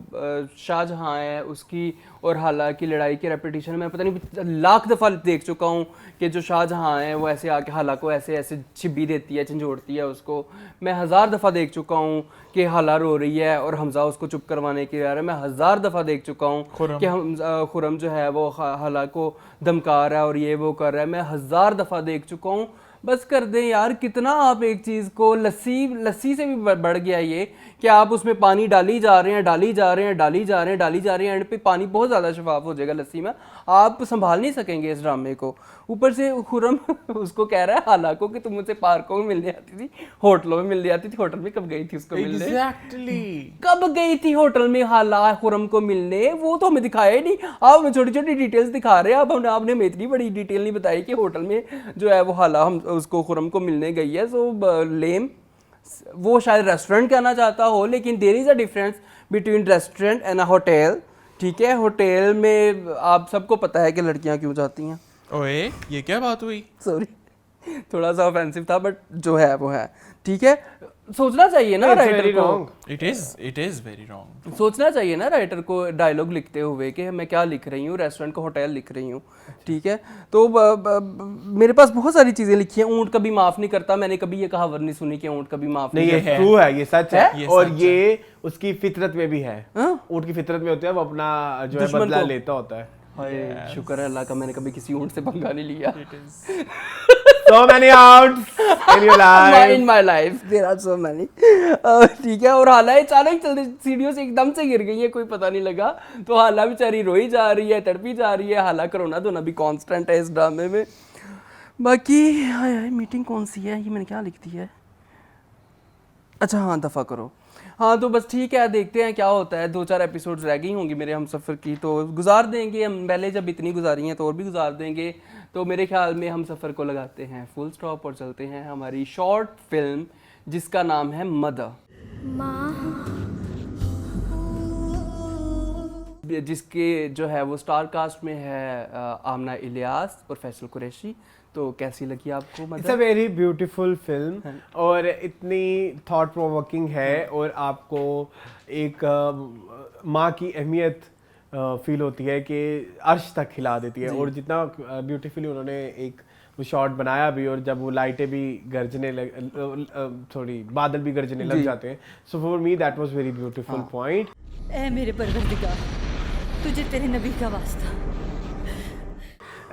शाहजहां है उसकी और हाला की लड़ाई की रेपिटेशन मैं पता नहीं लाख दफ़ा देख चुका हूँ कि जो शाहजहां है वो ऐसे आके हाला को ऐसे छिब्बी देती है, झंझोड़ती है उसको। मैं 1000 दफ़ा देख चुका हूँ कि हाला रो रही है और हमजा उसको चुप करवाने की यार। मैं 1000 दफ़ा देख चुका हूँ कि खुर्रम जो है वो हाला को धमका रहा है और ये वो कर रहा है। मैं 1000 दफ़ा देख चुका हूँ, बस कर दें यार, कितना आप एक चीज़ को लस्सी से भी बढ़ गया ये कि आप उसमें पानी डाली जा रहे हैं, डाली जा रहे हैं, डाली जा रहे हैं, डाली जा रहे हैं, एंड पे पानी बहुत ज़्यादा शफाफ हो जाएगा लस्सी में, आप संभाल नहीं सकेंगे इस ड्रामे को। ऊपर से खुरम उसको कह रहा है हालांकि कि तुम मुझसे पार्कों में मिलने आती थी, होटलों में मिलने आती थी। होटल में कब गई थी उसको मिलने? एग्जैक्टली कब गई थी होटल में हाला खुरम को मिलने? वो तो हमें दिखाया ही नहीं। आप हमें छोटी छोटी डिटेल्स दिखा रहे हैं। अब आपने हमें इतनी बड़ी डिटेल नहीं बताई कि होटल में जो है वो हाला हम उसको खुरम को मिलने गई है। सो लेम, वो शायद रेस्टोरेंट कहना चाहता हो, लेकिन there is a difference between restaurant and a hotel. ठीक है, होटल में आप सबको पता है कि लड़कियां क्यों जाती हैं। ओए ये क्या बात हुई? सॉरी, थोड़ा सा ऑफेंसिव था, बट जो है वो है। ठीक है, सोचना चाहिए ना It's राइटर very को। wrong. It is very wrong. सोचना चाहिए ना राइटर को डायलॉग लिखते हुए कि मैं क्या लिख रही हूँ, रेस्टोरेंट को होटल लिख रही हूँ। ठीक है, तो मेरे पास बहुत सारी चीज़ें लिखी हैं। ऊँट कभी माफ़ नहीं करता, मैंने कभी ये कहावत नहीं सुनी कि ऊँट कभी माफ़ नहीं, नहीं ये करता। ट्रू है, ये सच है, ये और सच ये उसकी फितरत में भी है। हाँ? ऊँट की फितरत में होता है, वो अपना जो है दुश्मन बदला को। लेता होता है। हाय, शुक्र है अल्लाह का मैंने कभी किसी ऊँट से पंगा नहीं लिया। So many outs in your life. In my life there are so many. ठीक है, और हाला अचानक चलते सीढ़ियों से एकदम से गिर गई है, कोई पता नहीं लगा। तो हाला बेचारी रोई जा रही है, तड़पी जा रही है। हाला करोना तो ना भी कांस्टेंट है इस ड्रामे में। बाकी हाय हाय, मीटिंग कौन सी है? ये मैंने क्या लिख दिया है? अच्छा हाँ, दफ़ा करो। हाँ तो बस ठीक है, देखते हैं क्या होता है। 2-4 एपिसोड्स रह गई होंगी मेरे हम सफ़र की, तो गुजार देंगे हम। पहले जब इतनी गुजारी हैं तो और भी गुजार देंगे। तो मेरे ख्याल में हम सफ़र को लगाते हैं फुल स्टॉप और चलते हैं हमारी शॉर्ट फिल्म जिसका नाम है मदर, जिसके जो है वो स्टार कास्ट में है आमना इलियास और फैसल कुरैशी। तो कैसी लगी आपको it's a mother? Very beautiful film, और इतनी थॉट प्रोवोकिंग है, और आपको एक माँ की अहमियत फील होती है कि अर्श तक हिला देती है। और जितना ब्यूटीफुली उन्होंने एक वो शॉट बनाया भी, और जब वो लाइटें भी गरजने थोड़ी बादल भी गरजने लग जाते हैं, so for me that was very beautiful point. ऐ मेरे परवरदिगार, तुझे तेरे नबी का वास्ता।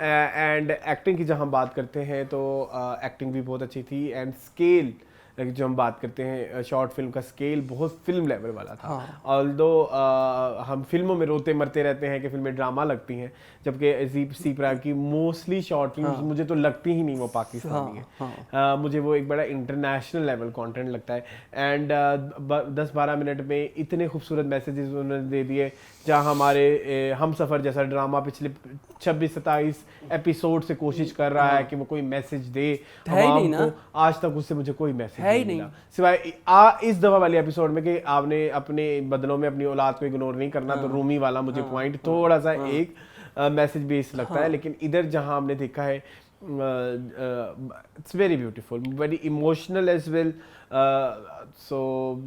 एंड एक्टिंग की जब हम बात करते हैं तो एक्टिंग भी बहुत अच्छी थी, एंड स्केल जो हम बात करते हैं, शॉर्ट फिल्म का स्केल बहुत फिल्म लेवल वाला था। ऑल्दो हम फिल्मों में रोते मरते रहते हैं कि फिल्में ड्रामा लगती हैं, जबकि अजीब सी प्राइम की मोस्टली शॉर्ट फिल्म मुझे तो लगती ही नहीं वो पाकिस्तानी है। मुझे वो एक बड़ा इंटरनेशनल लेवल कंटेंट लगता है। एंड 10-12 मिनट में इतने खूबसूरत मैसेजेस उन्होंने दे दिए, जहाँ हमारे हम सफ़र जैसा ड्रामा पिछले 26-27 एपिसोड से कोशिश कर रहा है कि वो कोई मैसेज दे आवाम को, आज तक उससे मुझे कोई मैसेज नहीं मिला, सिवाय इस दफ़ा वाले एपिसोड में कि आपने अपने बदलों में अपनी औलाद को इग्नोर नहीं करना। तो रूमी वाला मुझे पॉइंट थोड़ा सा एक मैसेज बेस लगता है, लेकिन इधर जहाँ हमने देखा है it's very beautiful, very emotional as well. So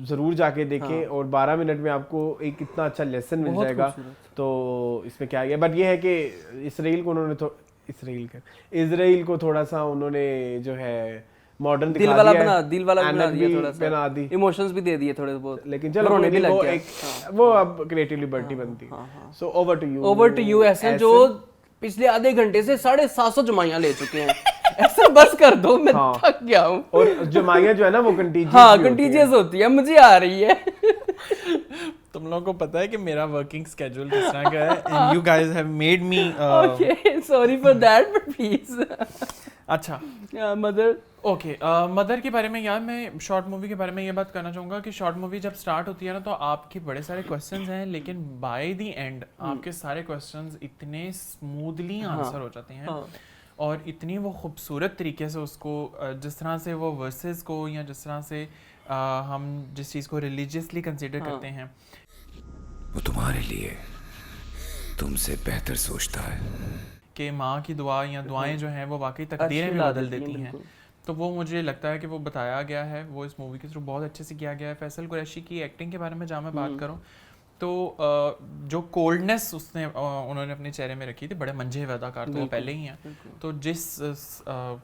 ज़रूर जाके देखें, और 12 मिनट में आपको एक इतना अच्छा लेसन मिल जाएगा। तो इसमें क्या है, बट ये है कि इसराइल को उन्होंने इसराइल को थोड़ा सा उन्होंने जो है मॉडर्न दिल वाला बना दिया, थोड़ा सा बना दी, इमोशंस भी दे दिए थोड़े बहुत, लेकिन चलो रोने भी लग वो गया। एक वो अब क्रिएटिव लिबर्टी बनती है। So over to you Ehsan, जो पिछले आधे घंटे से 750 जमाइयां ले चुके हैं। ऐसा बस कर दो, मैं थक गया हूँ। और जमाइयां जो है ना वो कंटीजियस कंटीजियस होती है, मुझे आ रही है। तुम लोगों को पता है कि मेरा वर्किंग स्केड्यूल किस तरह का है, and you guys have made me okay, sorry for that, but please. अच्छा मदर, ओके, मदर के बारे में यार, मैं शॉर्ट मूवी के बारे में ये बात करना चाहूँगा कि शॉर्ट मूवी जब स्टार्ट होती है ना, तो आपके बड़े सारे क्वेश्चंस हैं, लेकिन बाय द एंड आपके सारे क्वेश्चंस इतने स्मूथली आंसर हो जाते हैं, और इतनी वो खूबसूरत तरीके से उसको जिस तरह से वो वर्सेस को, या जिस तरह से हम जिस चीज़ को रिलीजियसली कंसिडर करते हैं, वो तुम्हारे लिए तुमसे बेहतर सोचता है कि माँ की दुआ या दुआएं जो हैं वो वाकई तकदीरें भी बदल देती हैं। तो वो मुझे लगता है कि वो बताया गया है, वो इस मूवी के थ्रू बहुत अच्छे से किया गया है। फैसल कुरैशी की एक्टिंग के बारे में जहाँ मैं बात करूँ, तो जो कोल्डनेस उसने उन्होंने अपने चेहरे में रखी थी, बड़े मंझे हुए अदाकार तो वो पहले ही हैं, तो जिस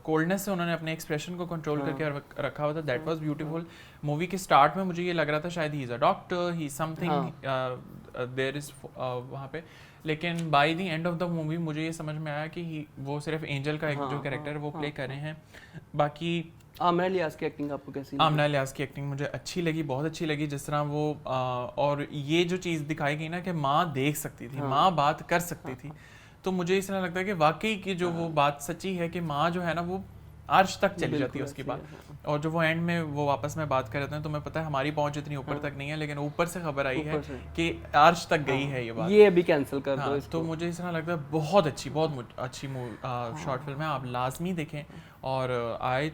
कोल्डनेस से उन्होंने अपने एक्सप्रेशन को कंट्रोल करके रखा हुआ था, दैट वाज ब्यूटीफुल। मूवी के स्टार्ट में मुझे ये लग रहा था शायद he is a doctor, he something there is वहाँ पे, लेकिन by the end of the movie मुझे ये समझ में आया कि वो सिर्फ एंजल का एक जो कैरेक्टर है वो प्ले कर रहे हैं। बाकी आमना लियाज़ की एक्टिंग आपको कैसी लगी? आमना लियाज़ की एक्टिंग मुझे अच्छी लगी, बहुत अच्छी लगी, जिस तरह वो और ये जो चीज़ दिखाई गई ना कि माँ देख सकती थी, माँ बात कर सकती थी, तो मुझे इस तरह लगता है कि वाकई की जो वो बात सच्ची है कि माँ जो है ना वो अर्श तक चली जाती है उसके बाद, और जो वो एंड में वो वापस में बात कर रहे हैं, तो मैं पता है हमारी पहुंच इतनी ऊपर तक नहीं है, लेकिन ऊपर से खबर आई है कि अर्श तक गई है ये बात, ये अभी कैंसिल कर दो इसको। तो मुझे इस तरह लगता है बहुत अच्छी शॉर्ट फिल्म है, आप लाजमी देखें। और I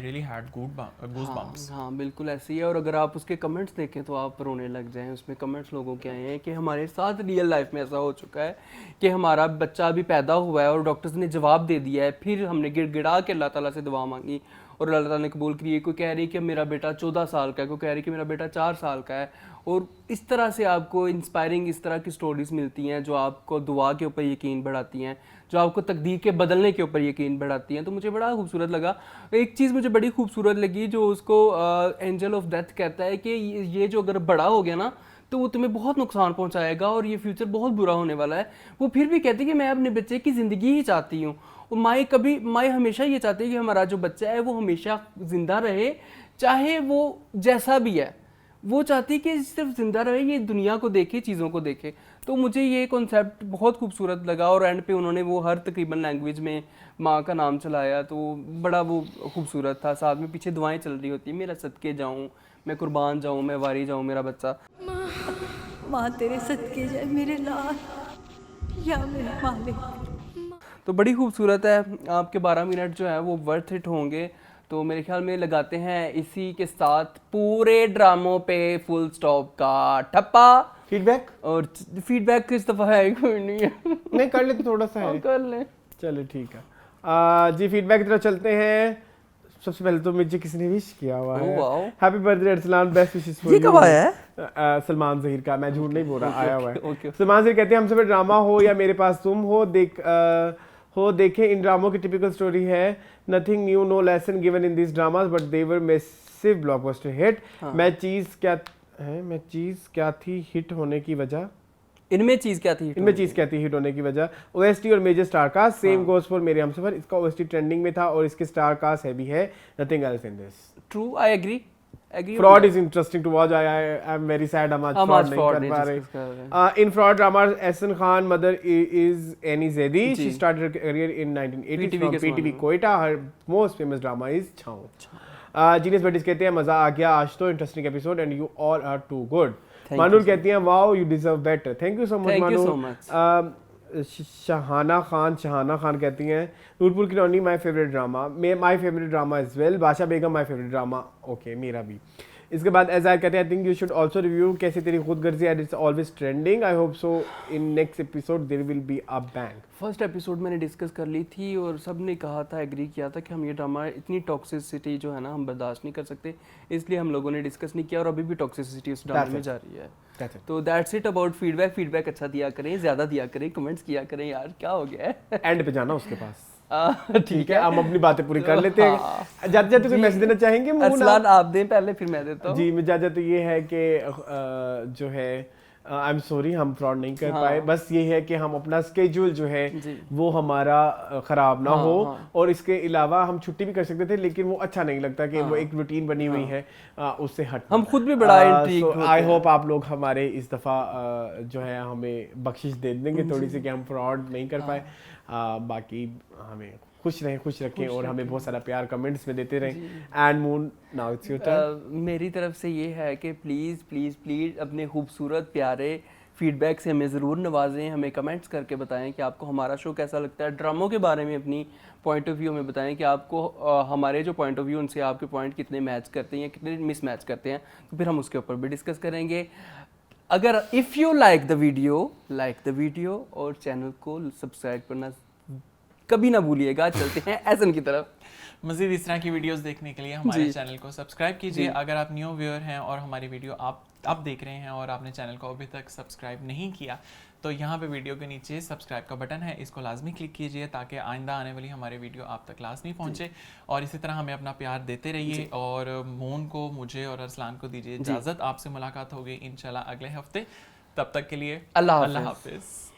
really had goose bumps. हाँ बिल्कुल ऐसे ही है, और अगर आप उसके कमेंट्स देखें तो आप रोने लग जाएं। उसमें कमेंट्स लोगों के आए हैं कि हमारे साथ रियल लाइफ में ऐसा हो चुका है कि हमारा बच्चा अभी पैदा हुआ है और डॉक्टर्स ने जवाब दे दिया है, फिर हमने गिड़गिड़ा के अल्लाह ताला से दुआ मांगी और अल्लाह ताला ने कबूल करी। कोई कह रही है कि मेरा बेटा 14 साल का है, कोई कह रही है कि मेरा बेटा 4 साल का है, और इस तरह से आपको इंस्पायरिंग इस तरह की स्टोरीज मिलती हैं जो आपको दुआ के ऊपर यकीन बढ़ाती हैं, जो आपको तकदीर के बदलने के ऊपर यकीन बढ़ाती हैं। तो मुझे बड़ा खूबसूरत लगा। एक चीज़ मुझे बड़ी खूबसूरत लगी जो उसको एंजल ऑफ डेथ कहता है कि ये जो अगर बड़ा हो गया ना तो वो तुम्हें बहुत नुकसान पहुंचाएगा और ये फ्यूचर बहुत बुरा होने वाला है। वो फिर भी कहती है कि मैं अपने बच्चे की ज़िंदगी ही चाहती हूँ, और माँ हमेशा ये चाहती है कि हमारा जो बच्चा है वो हमेशा ज़िंदा रहे, चाहे वो जैसा भी है। वो चाहती है कि सिर्फ ज़िंदा रहे, ये दुनिया को देखे, चीज़ों को देखे। तो मुझे ये कॉन्सेप्ट बहुत खूबसूरत लगा, और एंड पे उन्होंने वो हर तकरीबन लैंग्वेज में माँ का नाम चलाया, तो बड़ा वो खूबसूरत था। साथ में पीछे दुआएं चल रही होती, मेरा सदके जाऊँ, मैं कुर्बान जाऊँ, मैं वारी जाऊँ, मेरा बच्चा। माँ तेरे सदके जाए मेरे लाल या मेरे मालिक। तो बड़ी खूबसूरत है। आपके 12 मिनट जो है वो वर्थ इट होंगे। तो मेरे ख्याल में लगाते हैं इसी के साथ पूरे ड्रामों पे फुल स्टॉप का ठप्पा। फीडबैक, और फीडबैक किस दफ़ा है कोई नहीं है। नहीं कर ले तो थोड़ा सा है, कर लें। चलो ठीक है जी। फीडबैक की तरफ चलते हैं। सबसे पहले तो मुझे किसी ने विश किया हुआ है, happy birthday Arsalan, best wishes for you. ये कब आया है? सलमान जहीर का, मैं झूठ नहीं बोल रहा, आया हुआ है। सलमान जहीर कहते हैं हमसे ड्रामा हो या मेरे पास तुम हो देखें इन ड्रामों की टिपिकल स्टोरी है, nothing new, no lesson given in this dramas but they were massive blockbuster hit. मैं चीज़ क्या थी हिट होने की वजह, इनमें चीज़ क्या थी हिट होने की वजह, ओएसटी और major star cast same goes for मेरे हमसफर। इसका ओएसटी ट्रेंडिंग में था और इसके स्टार कास्ट है भी है, nothing else in this. True, I agree. Fraud is interesting to watch. I am very sad हम आज फ्रॉड नहीं कर पा रहे। In fraud drama Ahsan Khan mother is Annie Zaidi, she started her career in 1980 from PTV Quetta. Her most famous drama is Chhaon. Genius buddies कहते हैं मजा आ गया आज तो, interesting episode and you all are too good. Manoor कहती हैं wow you deserve better, thank you so much Manoor. Shahana Khan कहती हैं Noorpur ki Rani my favourite drama, my favourite drama as well. Badshah Begum my favourite drama, okay मेरा भी। इसके बाद एजाज कहते हैं I think you should also review Kaisi Teri Khudgarzi and it's always trending, I hope so in next episode there will be a bang. First episode मैंने discuss कर ली थी और सब ने कहा था, एग्री किया था कि हम ये ड्रामा इतनी टॉक्सिसिटी जो है ना हम बर्दाश्त नहीं कर सकते, इसलिए हम लोगों ने डिस्कस नहीं किया और अभी भी टॉक्सिसिटी उस ड्रामा में जा रही है। तो दैट्स इट अबाउट फीडबैक अच्छा दिया करें, ज़्यादा दिया करें, कमेंट्स किया करें यार, क्या हो गया है। एंड पे जाना उसके पास। ठीक है, हम अपनी बातें पूरी कर लेते हैं। जाते जाते कोई मैसेज देना चाहेंगे? अरसलान आप दें पहले, फिर मैं देता हूँ। जी मैं जाते तो ये है कि जो है आई एम सॉरी हम फ्रॉड नहीं कर पाए, बस ये है कि हम अपना स्केड्यूल जो है वो हमारा ख़राब ना हो, और इसके अलावा हम छुट्टी भी कर सकते थे लेकिन वो अच्छा नहीं लगता कि वो एक रूटीन बनी हुई है उससे हट। हम खुद भी बड़ा इंट्रीग आई होप आप लोग हमारे इस दफ़ा जो है हमें बख्शिश दे देंगे थोड़ी सी कि हम फ्रॉड नहीं कर पाए। बाकी हमें खुश रखें और हमें बहुत सारा प्यार कमेंट्स में देते रहें। And moon now it's your turn. मेरी तरफ से ये है कि प्लीज़ अपने खूबसूरत प्यारे फीडबैक से हमें ज़रूर नवाजें, हमें कमेंट्स करके बताएं कि आपको हमारा शो कैसा लगता है। ड्रामों के बारे में अपनी पॉइंट ऑफ व्यू में बताएं कि आपको हमारे जो पॉइंट ऑफ व्यू उनसे आपके पॉइंट कितने मैच करते हैं या कितने मिस मैच करते हैं, तो फिर हम उसके ऊपर भी डिस्कस करेंगे। अगर if you like the video और चैनल को सब्सक्राइब करना कभी ना भूलिएगा। चलते हैं एहसन की तरफ। मज़ीद इस तरह की वीडियोस देखने के लिए हमारे चैनल को सब्सक्राइब कीजिए। अगर आप न्यू व्यूअर हैं और हमारी वीडियो आप देख रहे हैं और आपने चैनल को अभी तक सब्सक्राइब नहीं किया, तो यहाँ पे वीडियो के नीचे सब्सक्राइब का बटन है, इसको लाजमी क्लिक कीजिए ताकि आइंदा आने वाली हमारी वीडियो आप तक लाजमी पहुँचे। और इसी तरह हमें अपना प्यार देते रहिए। और मून को, मुझे और अरसलान को दीजिए इजाज़त। आपसे मुलाकात होगी इंशाल्लाह अगले हफ्ते। तब तक के लिए अल्लाह हाफिज़।